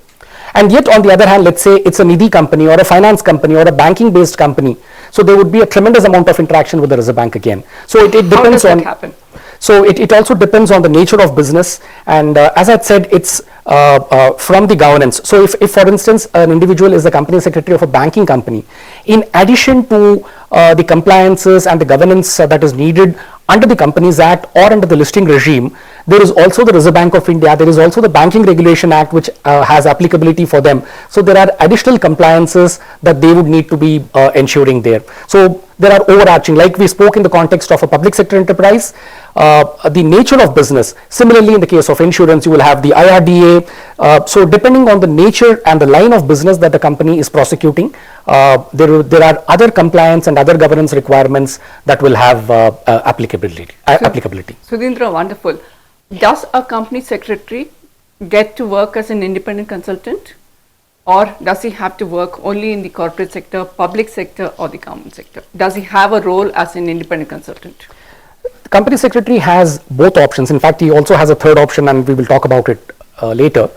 And yet, on the other hand, let's say it's a Nidhi company or a finance company or a banking based company, so there would be a tremendous amount of interaction with the Reserve Bank again. So it depends on. How does that happen? So it also depends on the nature of business, and as I said, it's from the governance. So if for instance an individual is the company secretary of a banking company, in addition to the compliances and the governance that is needed under the Companies Act or under the listing regime, there is also the Reserve Bank of India, there is also the Banking Regulation Act which has applicability for them. So there are additional compliances that they would need to be ensuring there. So there are overarching, like we spoke in the context of a public sector enterprise, the nature of business. Similarly, in the case of insurance, you will have the IRDA. So depending on the nature and the line of business that the company is prosecuting, there are other compliance and other governance requirements that will have applicability. Sudheendhra, wonderful. Does a company secretary get to work as an independent consultant, or does he have to work only in the corporate sector, public sector, or the government sector? Does he have a role as an independent consultant? The company secretary has both options. In fact, he also has a third option, and we will talk about it later.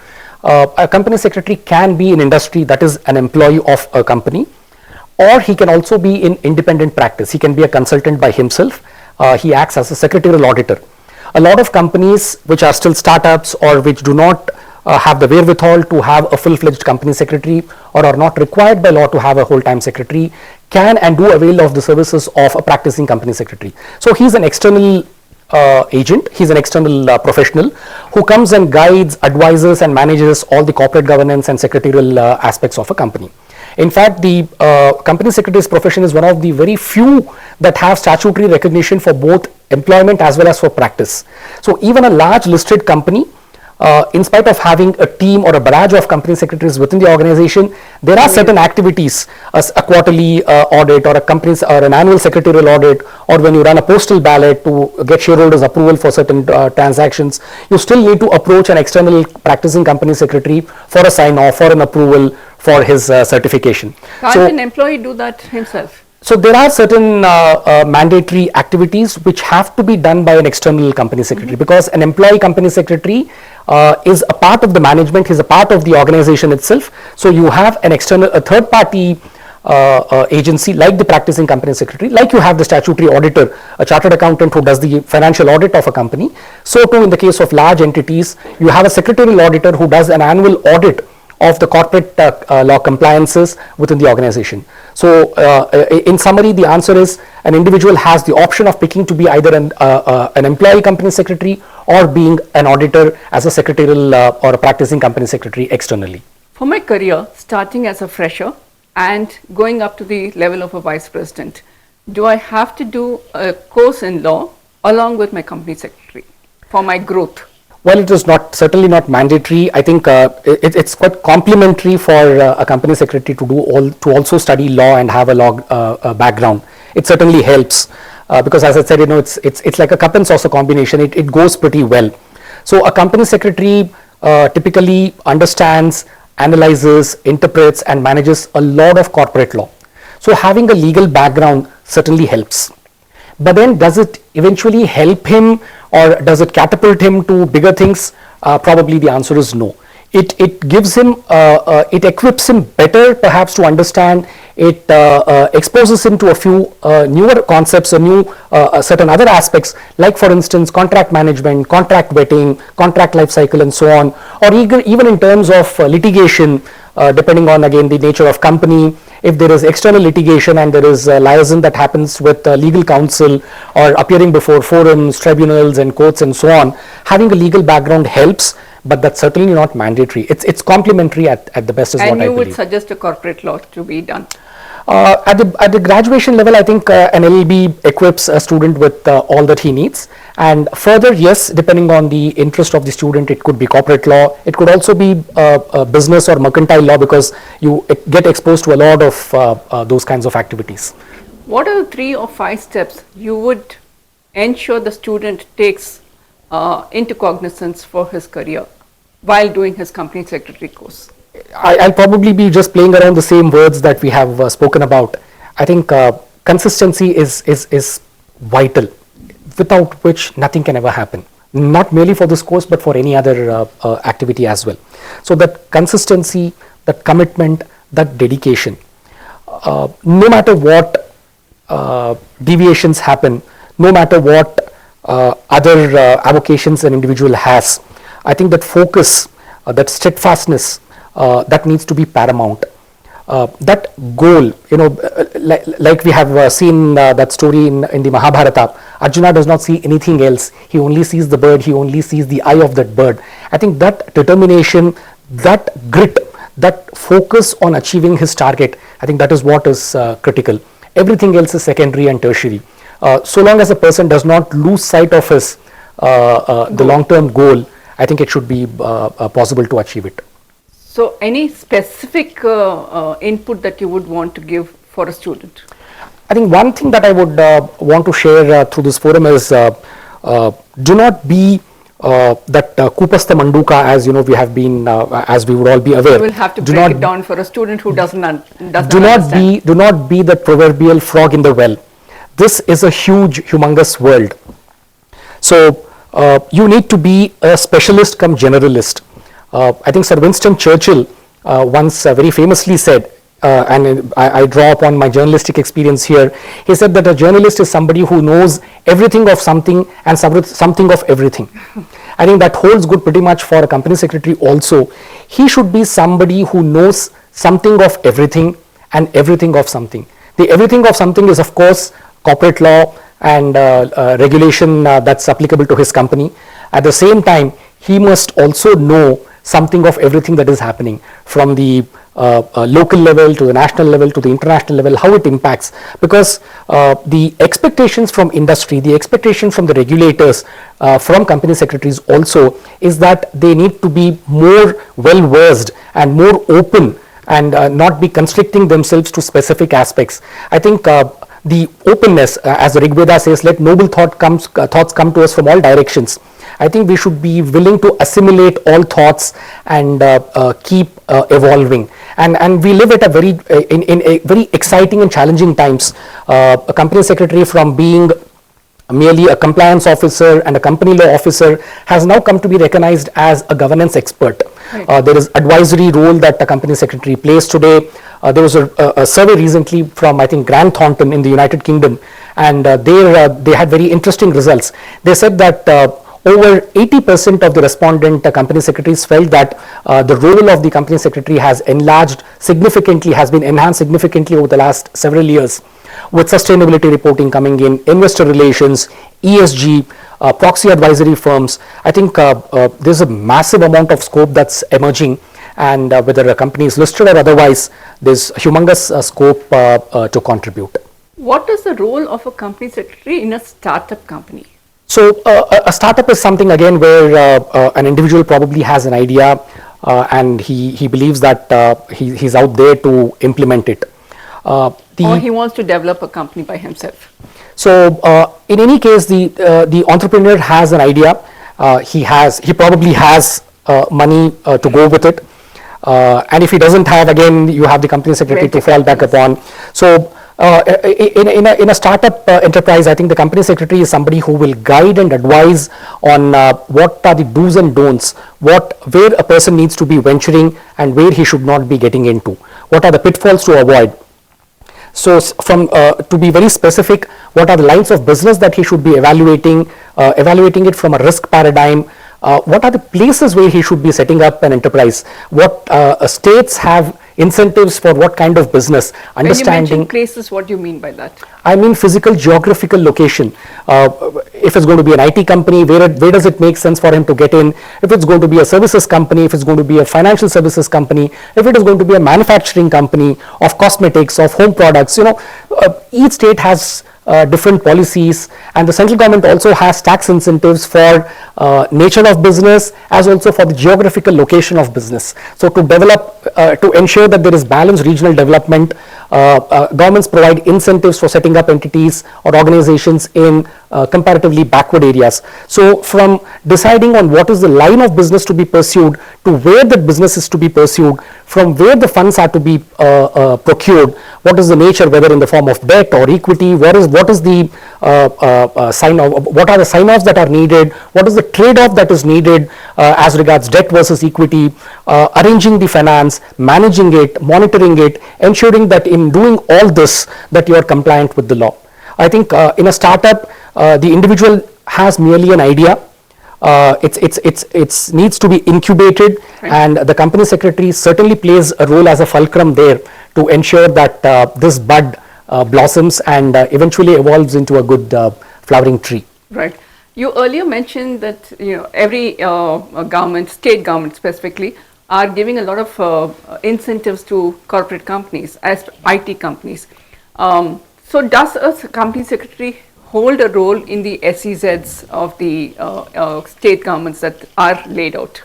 A company secretary can be in industry, that is an employee of a company, or he can also be in independent practice. He can be a consultant by himself. He acts as a secretarial auditor. A lot of companies which are still startups or which do not have the wherewithal to have a full-fledged company secretary, or are not required by law to have a whole-time secretary, can and do avail of the services of a practicing company secretary. So he's an external agent, he's an external professional who comes and guides, advises, and manages all the corporate governance and secretarial aspects of a company. In fact, the company secretary's profession is one of the very few that have statutory recognition for both employment as well as for practice. So even a large listed company, in spite of having a team or a barrage of company secretaries within the organization, there are certain activities, as a quarterly audit, or an annual secretarial audit, or when you run a postal ballot to get shareholders approval for certain transactions, you still need to approach an external practicing company secretary for a sign-off, for an approval, for his certification. Can't an employee do that himself? So there are certain mandatory activities which have to be done by an external company secretary, because an employee company secretary is a part of the management, he's a part of the organization itself. So you have a third party agency like the practicing company secretary, like you have the statutory auditor, a chartered accountant who does the financial audit of a company. So too in the case of large entities, you have a secretarial auditor who does an annual audit of the corporate law compliances within the organization. So in summary, the answer is an individual has the option of picking to be either an employee company secretary or being an auditor as a secretarial or a practicing company secretary externally. For my career, starting as a fresher and going up to the level of a vice president, do I have to do a course in law along with my company secretary for my growth? Well, it is certainly not mandatory. I think it's quite complementary for a company secretary to also study law and have a law background. It certainly helps because, as I said, it's like a cup and saucer combination. It goes pretty well. So a company secretary typically understands, analyzes, interprets, and manages a lot of corporate law. So having a legal background certainly helps. But then does it eventually help him or does it catapult him to bigger things? Probably the answer is no. It gives him, it equips him better perhaps to understand, it exposes him to a few newer concepts or new certain other aspects, like for instance contract management, contract vetting, contract life cycle and so on, or even in terms of litigation, depending on again the nature of company. If there is external litigation and there is liaison that happens with legal counsel or appearing before forums, tribunals and courts and so on, having a legal background helps, but that's certainly not mandatory. It's complementary at the best is what I believe. And you would suggest a corporate law to be done? At the graduation level, I think an LLB equips a student with all that he needs. And further, yes, depending on the interest of the student, it could be corporate law. It could also be business or mercantile law because you get exposed to a lot of those kinds of activities. What are the 3 or 5 steps you would ensure the student takes into cognizance for his career while doing his company secretary course? I'll probably be just playing around the same words that we have spoken about. I think consistency is vital, without which nothing can ever happen. Not merely for this course, but for any other activity as well. So that consistency, that commitment, that dedication, no matter what deviations happen, no matter what other avocations an individual has, I think that focus, that steadfastness, that needs to be paramount. That goal, like we have seen that story in the Mahabharata, Arjuna does not see anything else. He only sees the bird, he only sees the eye of that bird. I think that determination, that grit, that focus on achieving his target, I think that is what is critical. Everything else is secondary and tertiary. So long as a person does not lose sight of his the long-term goal, I think it should be possible to achieve it. So any specific input that you would want to give for a student? I think one thing that I would want to share through this forum is do not be that Kupastha Manduka, as we have been, as we would all be aware. You will have to break it down for a student who doesn't understand. Do not be the proverbial frog in the well. This is a huge, humongous world. So you need to be a specialist come generalist. I think Sir Winston Churchill once very famously said, and I draw upon my journalistic experience here, he said that a journalist is somebody who knows everything of something and something of everything. I think that holds good pretty much for a company secretary also. He should be somebody who knows something of everything and everything of something. The everything of something is of course corporate law and regulation that's applicable to his company. At the same time, he must also know something of everything that is happening from the local level to the national level to the international level, how it impacts, because the expectations from industry, the expectation from the regulators, from company secretaries also is that they need to be more well versed and more open and not be constricting themselves to specific aspects. I think the openness, as the Rig Veda says, let noble thoughts come to us from all directions. I think we should be willing to assimilate all thoughts and keep evolving. And we live at a very exciting and challenging times. A company secretary, from being merely a compliance officer and a company law officer, has now come to be recognized as a governance expert. Right. There is advisory role that a company secretary plays today. There was a survey recently from, I think, Grant Thornton in the United Kingdom, and they had very interesting results. They said that over 80% of the respondent company secretaries felt that the role of the company secretary has enlarged significantly, has been enhanced significantly over the last several years, with sustainability reporting coming in, investor relations, ESG, proxy advisory firms. I think there's a massive amount of scope that's emerging, and whether a company is listed or otherwise, there's humongous scope to contribute. What is the role of a company secretary in a startup company? So a startup is something again where an individual probably has an idea and he believes that he's out there to implement it. Or he wants to develop a company by himself. So in any case, the entrepreneur has an idea. He probably has money to go with it. And if he doesn't have, again, you have the company secretary to fall back upon. So in a startup enterprise, I think the company secretary is somebody who will guide and advise on what are the do's and don'ts, where a person needs to be venturing and where he should not be getting into, what are the pitfalls to avoid. So to be very specific, what are the lines of business that he should be evaluating it from a risk paradigm, what are the places where he should be setting up an enterprise, what states have incentives for what kind of business, understanding. When you mention places, what do you mean by that? I mean physical geographical location. If it's going to be an IT company, where does it make sense for him to get in? If it's going to be a services company, if it's going to be a financial services company, if it is going to be a manufacturing company of cosmetics, of home products, each state has different policies, and the central government also has tax incentives for nature of business as also for the geographical location of business. So to develop, to ensure that there is balanced regional development, governments provide incentives for setting up entities or organizations in comparatively backward areas. So from deciding on what is the line of business to be pursued to where the business is to be pursued, from where the funds are to be procured, what is the nature, whether in the form of debt or equity, what are the sign-offs that are needed, what is the trade-off that is needed as regards debt versus equity, arranging the finance, managing it, monitoring it, ensuring that in doing all this that you are compliant with the law. I think in a startup, the individual has merely an idea. It needs to be incubated, right. And the company secretary certainly plays a role as a fulcrum there to ensure that this bud blossoms and eventually evolves into a good flowering tree. Right. You earlier mentioned that every government, state government specifically, are giving a lot of incentives to corporate companies as IT companies. So does a company secretary hold a role in the SEZs of the state governments that are laid out?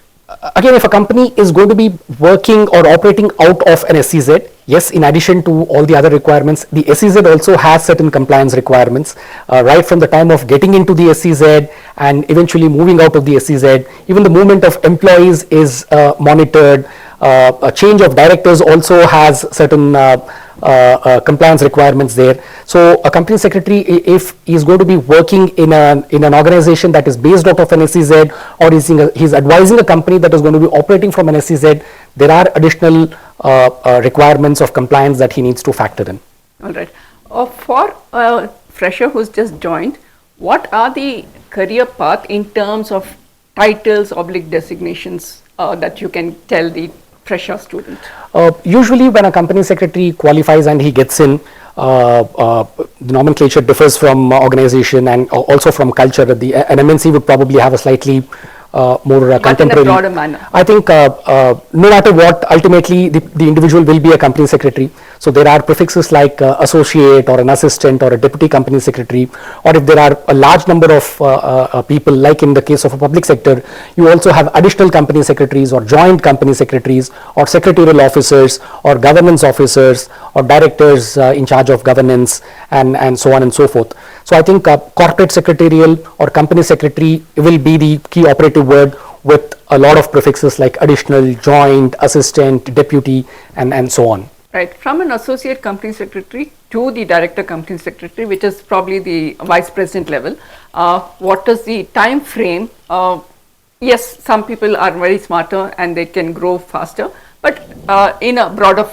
Again, if a company is going to be working or operating out of an SEZ, yes, in addition to all the other requirements, the SEZ also has certain compliance requirements, right from the time of getting into the SEZ and eventually moving out of the SEZ. Even the movement of employees is monitored. A change of directors also has certain compliance requirements there. So a company secretary, if he is going to be working in an organization that is based out of an SEZ, or he's advising a company that is going to be operating from an SEZ, there are additional requirements of compliance that he needs to factor in. All right. For a fresher who's just joined, what are the career path in terms of titles, designations that you can tell the fresher student? Usually when a company secretary qualifies and he gets in, the nomenclature differs from organization and also from culture. An MNC would probably have a slightly more contemporary. In a broader manner. I think no matter what, ultimately the individual will be a company secretary. So there are prefixes like associate or an assistant or a deputy company secretary, or if there are a large number of people, like in the case of a public sector, you also have additional company secretaries or joint company secretaries or secretarial officers or governance officers or directors in charge of governance and so on and so forth. So I think corporate secretarial or company secretary will be the key operative word, with a lot of prefixes like additional, joint, assistant, deputy, and so on. Right. From an associate company secretary to the director company secretary, which is probably the vice president level, what is the time frame? Yes, some people are very smarter and they can grow faster, but in a broader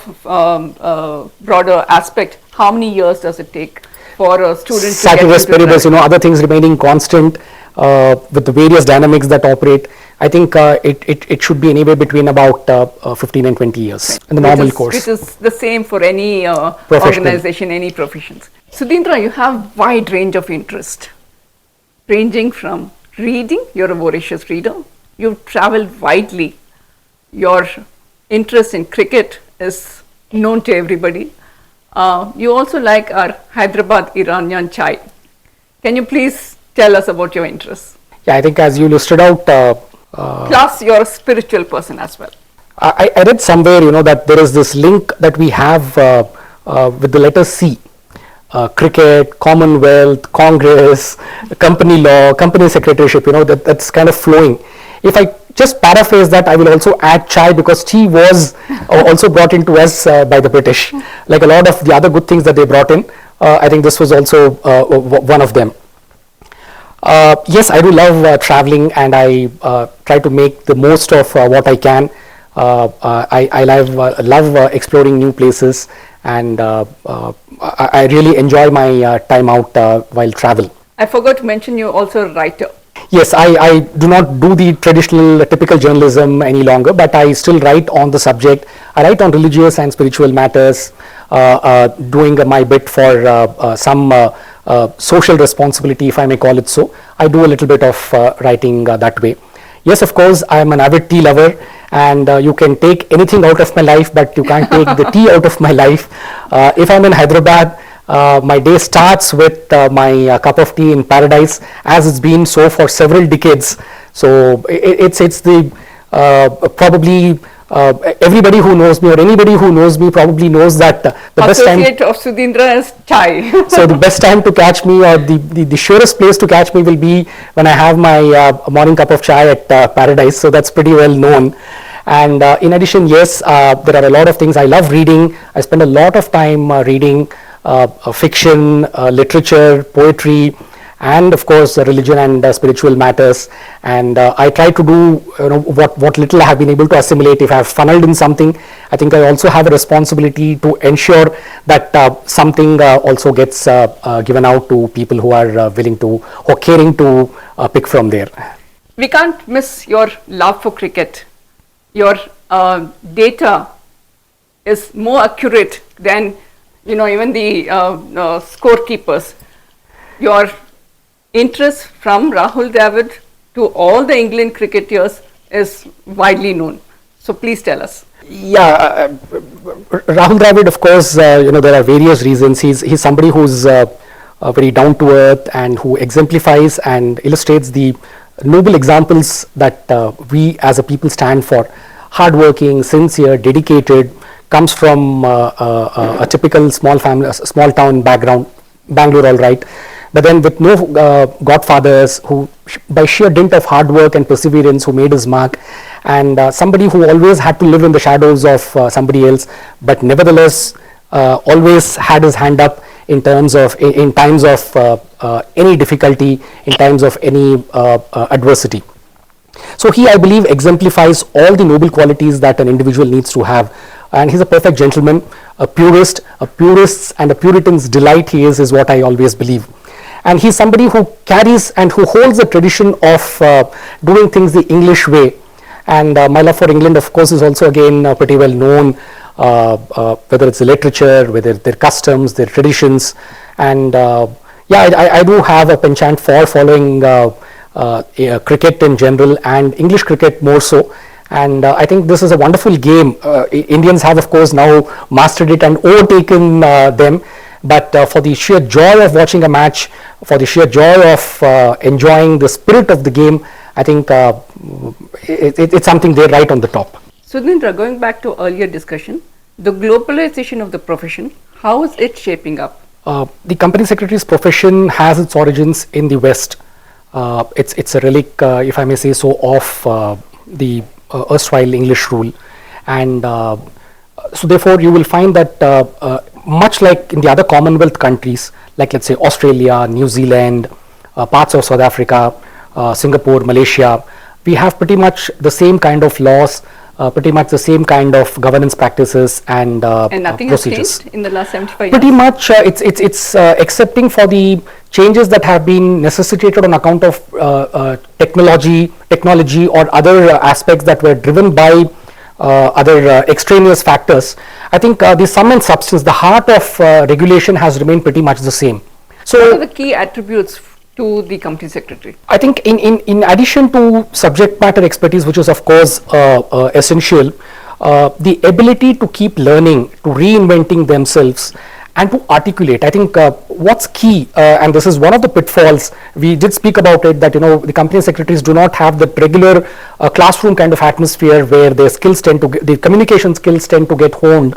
aspect, how many years does it take for a student to get into paribus, other things remaining constant? with the various dynamics that operate, I think it should be anywhere between about 15 and 20 years in the normal course. Which is the same for any organization, any professions. Sudheendhra, you have wide range of interest, ranging from reading, you're a voracious reader, you've traveled widely, your interest in cricket is known to everybody. You also like our Hyderabad Iranian chai. Can you please tell us about your interests? Yeah, I think as you listed out, Plus, you're a spiritual person as well. I read somewhere, that there is this link that we have with the letter C. Cricket, Commonwealth, Congress, company law, company secretaryship, that's kind of flowing. If I just paraphrase that, I will also add chai, because tea was also brought into us by the British. Like a lot of the other good things that they brought in, I think this was also one of them. Yes, I do love traveling, and I try to make the most of what I can. I love exploring new places, and I really enjoy my time out while travel. I forgot to mention you're also a writer. Yes, I do not do the traditional typical journalism any longer, but I still write on the subject. I write on religious and spiritual matters, doing my bit for some social responsibility, if I may call it so. I do a little bit of writing that way. Yes, of course, I am an avid tea lover, and you can take anything out of my life, but you can't take the tea out of my life. If I'm in Hyderabad, my day starts with my cup of tea in paradise, as it's been so for several decades. So it's the probably everybody who knows me, or anybody who knows me, probably knows that the best time of Sudheendhra is chai. So the best time to catch me, or the surest place to catch me, will be when I have my morning cup of chai at Paradise. So that's pretty well known. And in addition, yes, there are a lot of things. I love reading. I spend a lot of time reading fiction, literature, poetry, and of course religion and spiritual matters. And I try to do what little I have been able to assimilate. If I have funneled in something, I think I also have a responsibility to ensure that something also gets given out to people who are willing to, or caring to pick from there. We can't miss your love for cricket. Your data is more accurate than even the scorekeepers. Your interest from Rahul Dravid to all the England cricketers is widely known. So please tell us. Yeah, Rahul Dravid, of course, there are various reasons. He's somebody who's very down to earth, and who exemplifies and illustrates the noble examples that we as a people stand for. Hardworking, sincere, dedicated, comes from a typical small family, small town background, Bangalore, all right. But then with no godfathers, who by sheer dint of hard work and perseverance, who made his mark, and somebody who always had to live in the shadows of somebody else, but nevertheless always had his hand up in times of any difficulty, in times of any adversity. So he, I believe, exemplifies all the noble qualities that an individual needs to have. And he's a perfect gentleman, a purist, and a Puritan's delight he is what I always believe. And he's somebody who carries and who holds the tradition of doing things the English way. And my love for England, of course, is also again pretty well known, whether it's the literature, whether their customs, their traditions. And I do have a penchant for following cricket in general, and English cricket more so. And I think this is a wonderful game. Indians have, of course, now mastered it and overtaken them. But for the sheer joy of watching a match, for the sheer joy of enjoying the spirit of the game, I think it's something there right on the top. Sudheendhra, going back to earlier discussion, the globalization of the profession, how is it shaping up? The company secretary's profession has its origins in the West. It's a relic, if I may say so, of the erstwhile English rule. And so therefore you will find that much like in the other Commonwealth countries, like let's say Australia, New Zealand, parts of South Africa, Singapore, Malaysia, we have pretty much the same kind of laws, pretty much the same kind of governance practices and nothing procedures. has changed in the last 75 Pretty years? much, it's excepting for the changes that have been necessitated on account of technology or other aspects that were driven by other extraneous factors. I think the sum and substance, the heart of regulation has remained pretty much the same. So, what are the key attributes to the company secretary? I think in addition to subject matter expertise, which is of course essential, the ability to keep learning, to reinventing themselves and to articulate. I think what's key, and this is one of the pitfalls, we did speak about it, that the company secretaries do not have the regular classroom kind of atmosphere where their skills the communication skills tend to get honed.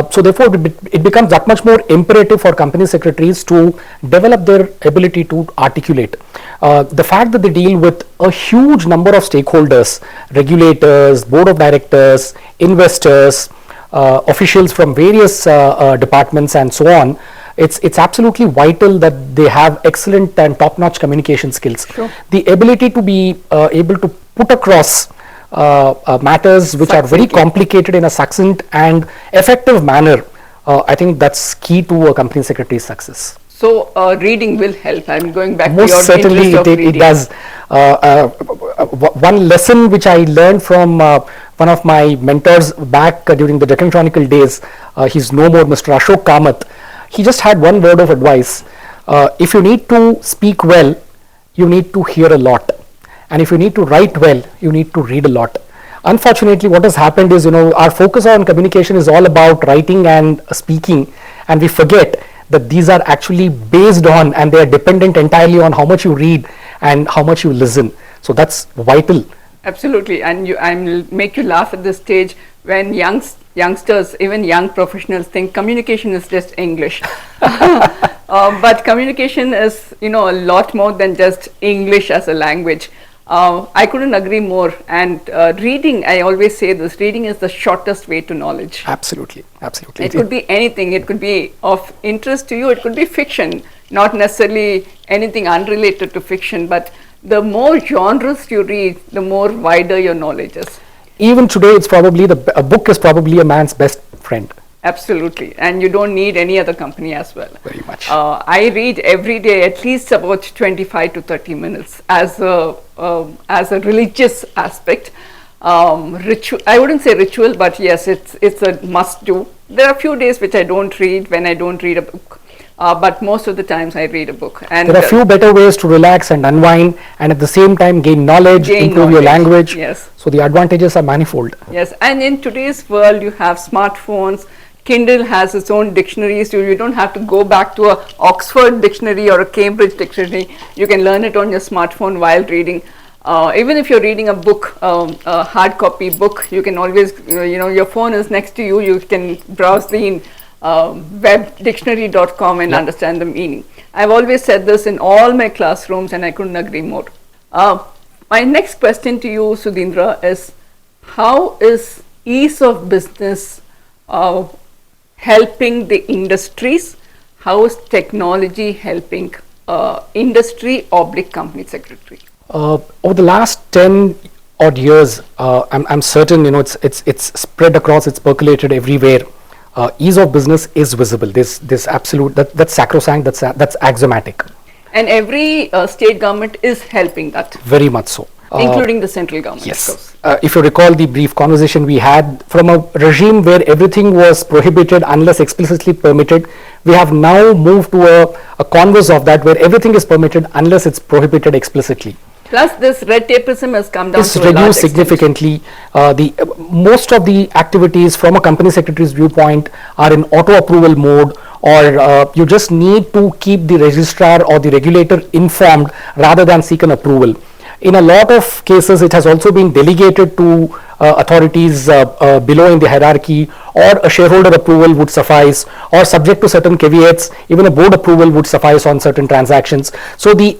So therefore, it becomes that much more imperative for company secretaries to develop their ability to articulate. The fact that they deal with a huge number of stakeholders, regulators, board of directors, investors, officials from various departments and so on, it's absolutely vital that they have excellent and top-notch communication skills. Sure. The ability to be able to put across matters which are very complicated in a succinct and effective manner, I think that's key to a company secretary's success. So reading will help. I'm going back Most to your certainly interest of it reading. does. One lesson which I learned from one of my mentors back during the Deccan Chronicle days, he's no more, Mr. Ashok Kamath. He just had one word of advice. If you need to speak well, you need to hear a lot. And if you need to write well, you need to read a lot. Unfortunately, what has happened is, our focus on communication is all about writing and speaking, and we forget that these are actually based on, and they are dependent entirely on how much you read and how much you listen. So that's vital. Absolutely, and I'll make you laugh at this stage when youngsters, even young professionals, think communication is just English. But communication is, a lot more than just English as a language. I couldn't agree more. And reading, I always say this, reading is the shortest way to knowledge. Absolutely, absolutely. It could be anything. It could be of interest to you. It could be fiction, not necessarily anything unrelated to fiction, but the more genres you read, the more wider your knowledge is. Even today, it's probably a book is probably a man's best friend. Absolutely, and you don't need any other company as well. Very much. I read every day at least about 25 to 30 minutes as a religious aspect. I wouldn't say ritual, but yes, it's a must do. There are a few days which I don't read when I don't read a book. But most of the times I read a book. And there are few better ways to relax and unwind, and at the same time gain knowledge, improve your language. Yes. So the advantages are manifold. Yes, and in today's world, you have smartphones. Kindle has its own dictionaries. You don't have to go back to a Oxford dictionary or a Cambridge dictionary. You can learn it on your smartphone while reading. Even if you're reading a book, a hard copy book, you can always, your phone is next to you. You can browse the webdictionary.com and understand the meaning. I've always said this in all my classrooms, and I couldn't agree more. My next question to you, Sudheendhra, is how is ease of business helping the industries? How is technology helping industry / company secretary? Over the last 10 odd years, I'm certain it's spread across, it's percolated everywhere. Ease of business is visible. This absolute that's sacrosanct. That's axiomatic. And every state government is helping that. Very much so. Including the central government. Yes. If you recall the brief conversation we had, from a regime where everything was prohibited unless explicitly permitted, we have now moved to a converse of that, where everything is permitted unless it's prohibited explicitly. Plus, this red tapeism has come down it's to a large reduced extent. significantly. Most of the activities from a company secretary's viewpoint are in auto approval mode, or you just need to keep the registrar or the regulator informed rather than seek an approval. In a lot of cases, it has also been delegated to authorities below in the hierarchy, or a shareholder approval would suffice, or subject to certain caveats, even a board approval would suffice on certain transactions. So the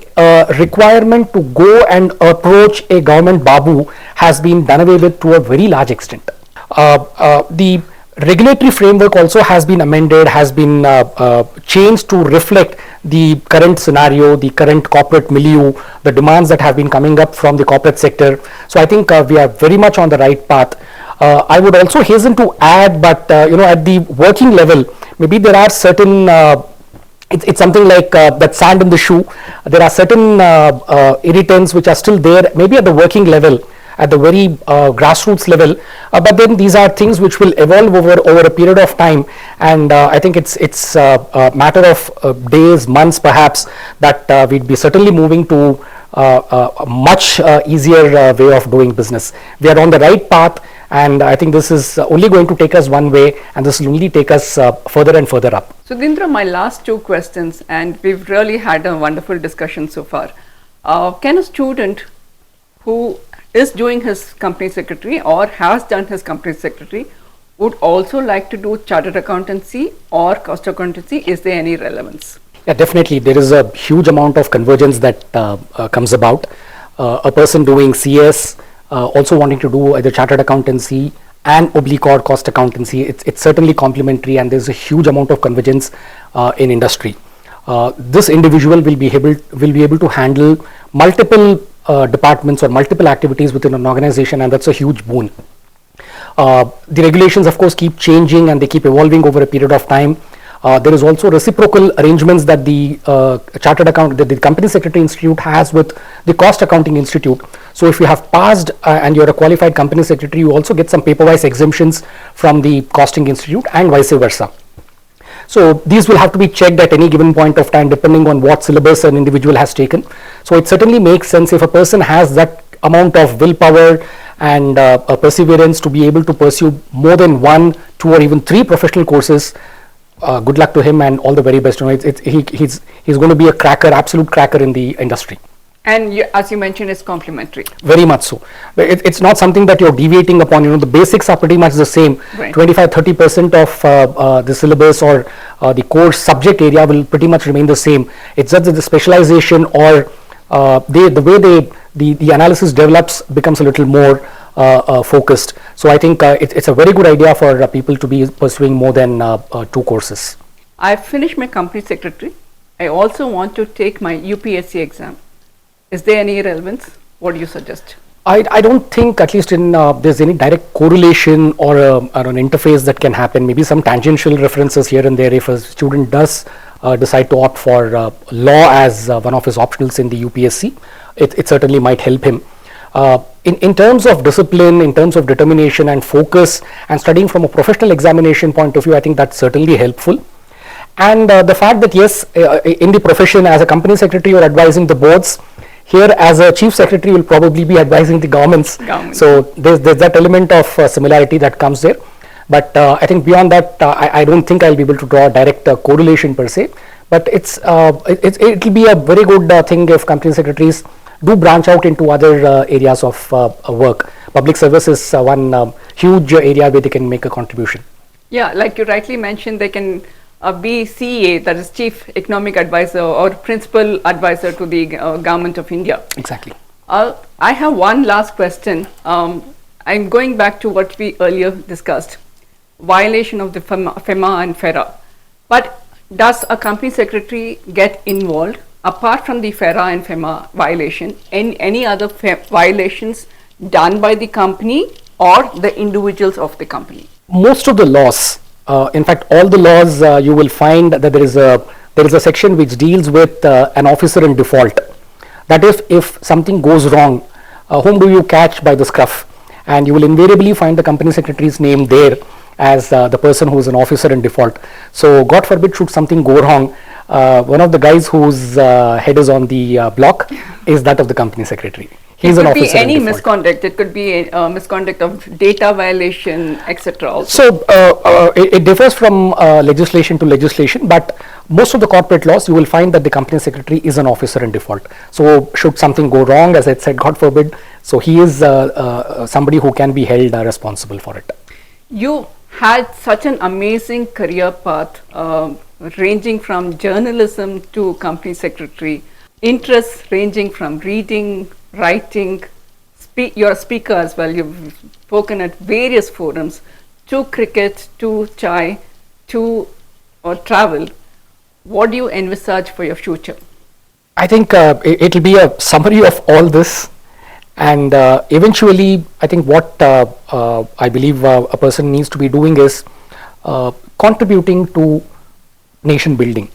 requirement to go and approach a government babu has been done away with to a very large extent. The regulatory framework also has been amended, has been changed to reflect the current scenario, the current corporate milieu, the demands that have been coming up from the corporate sector. So I think we are very much on the right path. I would also hasten to add, but at the working level, maybe there are certain. It's something like that sand in the shoe. There are certain irritants which are still there, maybe at the working level, at the very grassroots level, but then these are things which will evolve over a period of time, and I think it's a matter of days, months perhaps, that we'd be certainly moving to a much easier way of doing business. We are on the right path, and I think this is only going to take us one way, and this will only take us further and further up. Sudheendhra, my last two questions, and we've really had a wonderful discussion so far. Can a student who is doing his company secretary or has done his company secretary would also like to do chartered accountancy or cost accountancy? Is there any relevance? Yeah, definitely. There is a huge amount of convergence that comes about. A person doing CS, also wanting to do either chartered accountancy and oblique or cost accountancy, it's certainly complementary, and there's a huge amount of convergence in industry. This individual will be able to handle multiple departments or multiple activities within an organization, and that's a huge boon. The regulations, of course, keep changing and they keep evolving over a period of time. There is also reciprocal arrangements that the the Company Secretary Institute has with the Cost Accounting Institute. So if you have passed and you're a qualified Company Secretary, you also get some paper-wise exemptions from the Costing Institute and vice versa. So these will have to be checked at any given point of time depending on what syllabus an individual has taken. So it certainly makes sense if a person has that amount of willpower and a perseverance to be able to pursue more than 1, 2 or even 3 professional courses. Good luck to him and all the very best. He's going to be a cracker, absolute cracker in the industry. And as you mentioned, it's complementary. Very much so. It's not something that you're deviating upon. The basics are pretty much the same. Right. 25-30% of the syllabus or the course subject area will pretty much remain the same. It's just that the specialization or the way the analysis develops becomes a little more focused. So I think it's a very good idea for people to be pursuing more than 2 courses. I've finished my company secretary. I also want to take my UPSC exam. Is there any relevance? What do you suggest? I don't think, at least in there's any direct correlation or an interface that can happen. Maybe some tangential references here and there. If a student does decide to opt for law as one of his optionals in the UPSC, it certainly might help him. In terms of discipline, in terms of determination and focus and studying from a professional examination point of view, I think that's certainly helpful. And the fact that yes, in the profession as a company secretary, you're advising the boards. Here as a chief secretary, will probably be advising the governments. So there's that element of similarity that comes there. But I think beyond that, I don't think I'll be able to draw a direct correlation per se. But it'll be a very good thing if company secretaries do branch out into other areas of work. Public service is one huge area where they can make a contribution. Yeah, like you rightly mentioned, they can be CA, that is Chief Economic Advisor or Principal Advisor to the Government of India. Exactly. I have one last question. I'm going back to what we earlier discussed, violation of the FEMA and FERA. But does a company secretary get involved apart from the FERA and FEMA violation in any other violations done by the company or the individuals of the company? Most of the laws, in fact all the laws, you will find that there is a section which deals with an officer in default. That if something goes wrong, whom do you catch by the scruff? And you will invariably find the company secretary's name there as the person who is an officer in default. So God forbid should something go wrong, one of the guys whose head is on the block is that of the company secretary. He's an officer. It could be any misconduct. It could be a misconduct of data violation, etc. also. So it differs from legislation to legislation, but most of the corporate laws you will find that the company secretary is an officer in default. So should something go wrong, as I said, God forbid, so he is somebody who can be held responsible for it. You had such an amazing career path, ranging from journalism to company secretary, interests ranging from reading, writing, you're a speaker as well, you've spoken at various forums, to cricket, to chai, to travel. What do you envisage for your future? I think it will be a summary of all this, And eventually, I think what I believe a person needs to be doing is contributing to nation building.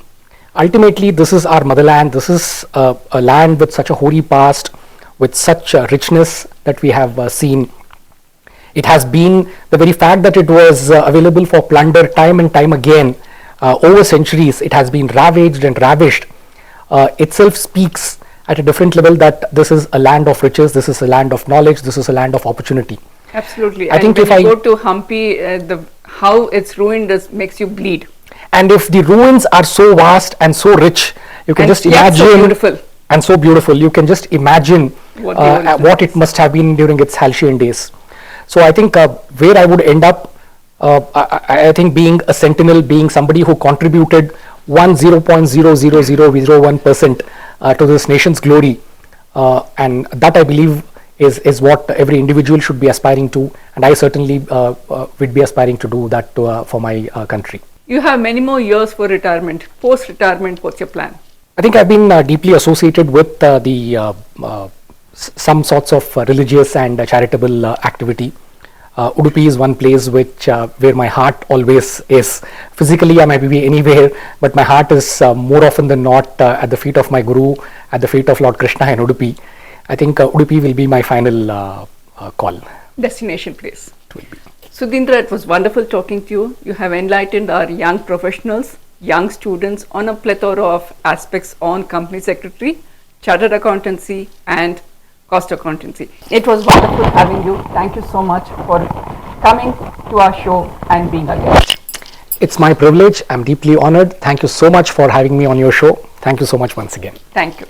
Ultimately, this is our motherland. This is a land with such a hoary past, with such richness that we have seen. It has been the very fact that it was available for plunder time and time again over centuries. It has been ravaged and ravished. Itself speaks at a different level that this is a land of riches, this is a land of knowledge, this is a land of opportunity. Absolutely. I and think when if I go to Hampi, how it's ruined makes you bleed. And if the ruins are so vast and so rich, you can And just yet imagine. so beautiful. And so beautiful. You can just imagine What it must have been during its halcyon days. So I think where I would end up, I think being a sentinel, being somebody who contributed 0.00001% to this nation's glory, and that I believe is what every individual should be aspiring to, and I certainly would be aspiring to do that for my country. You have many more years for retirement. Post-retirement, what's your plan? I think I've been deeply associated with some sorts of religious and charitable activity. Udupi is one place where my heart always is. Physically, I might be anywhere, but my heart is more often than not at the feet of my Guru, at the feet of Lord Krishna in Udupi. I think Udupi will be my final call. Destination place. It will be. Sudheendhra, it was wonderful talking to you. You have enlightened our young professionals, young students on a plethora of aspects on company secretary, chartered accountancy and cost accountancy. It was wonderful having you. Thank you so much for coming to our show and being a guest. It's my privilege. I'm deeply honored. Thank you so much for having me on your show. Thank you so much once again. Thank you.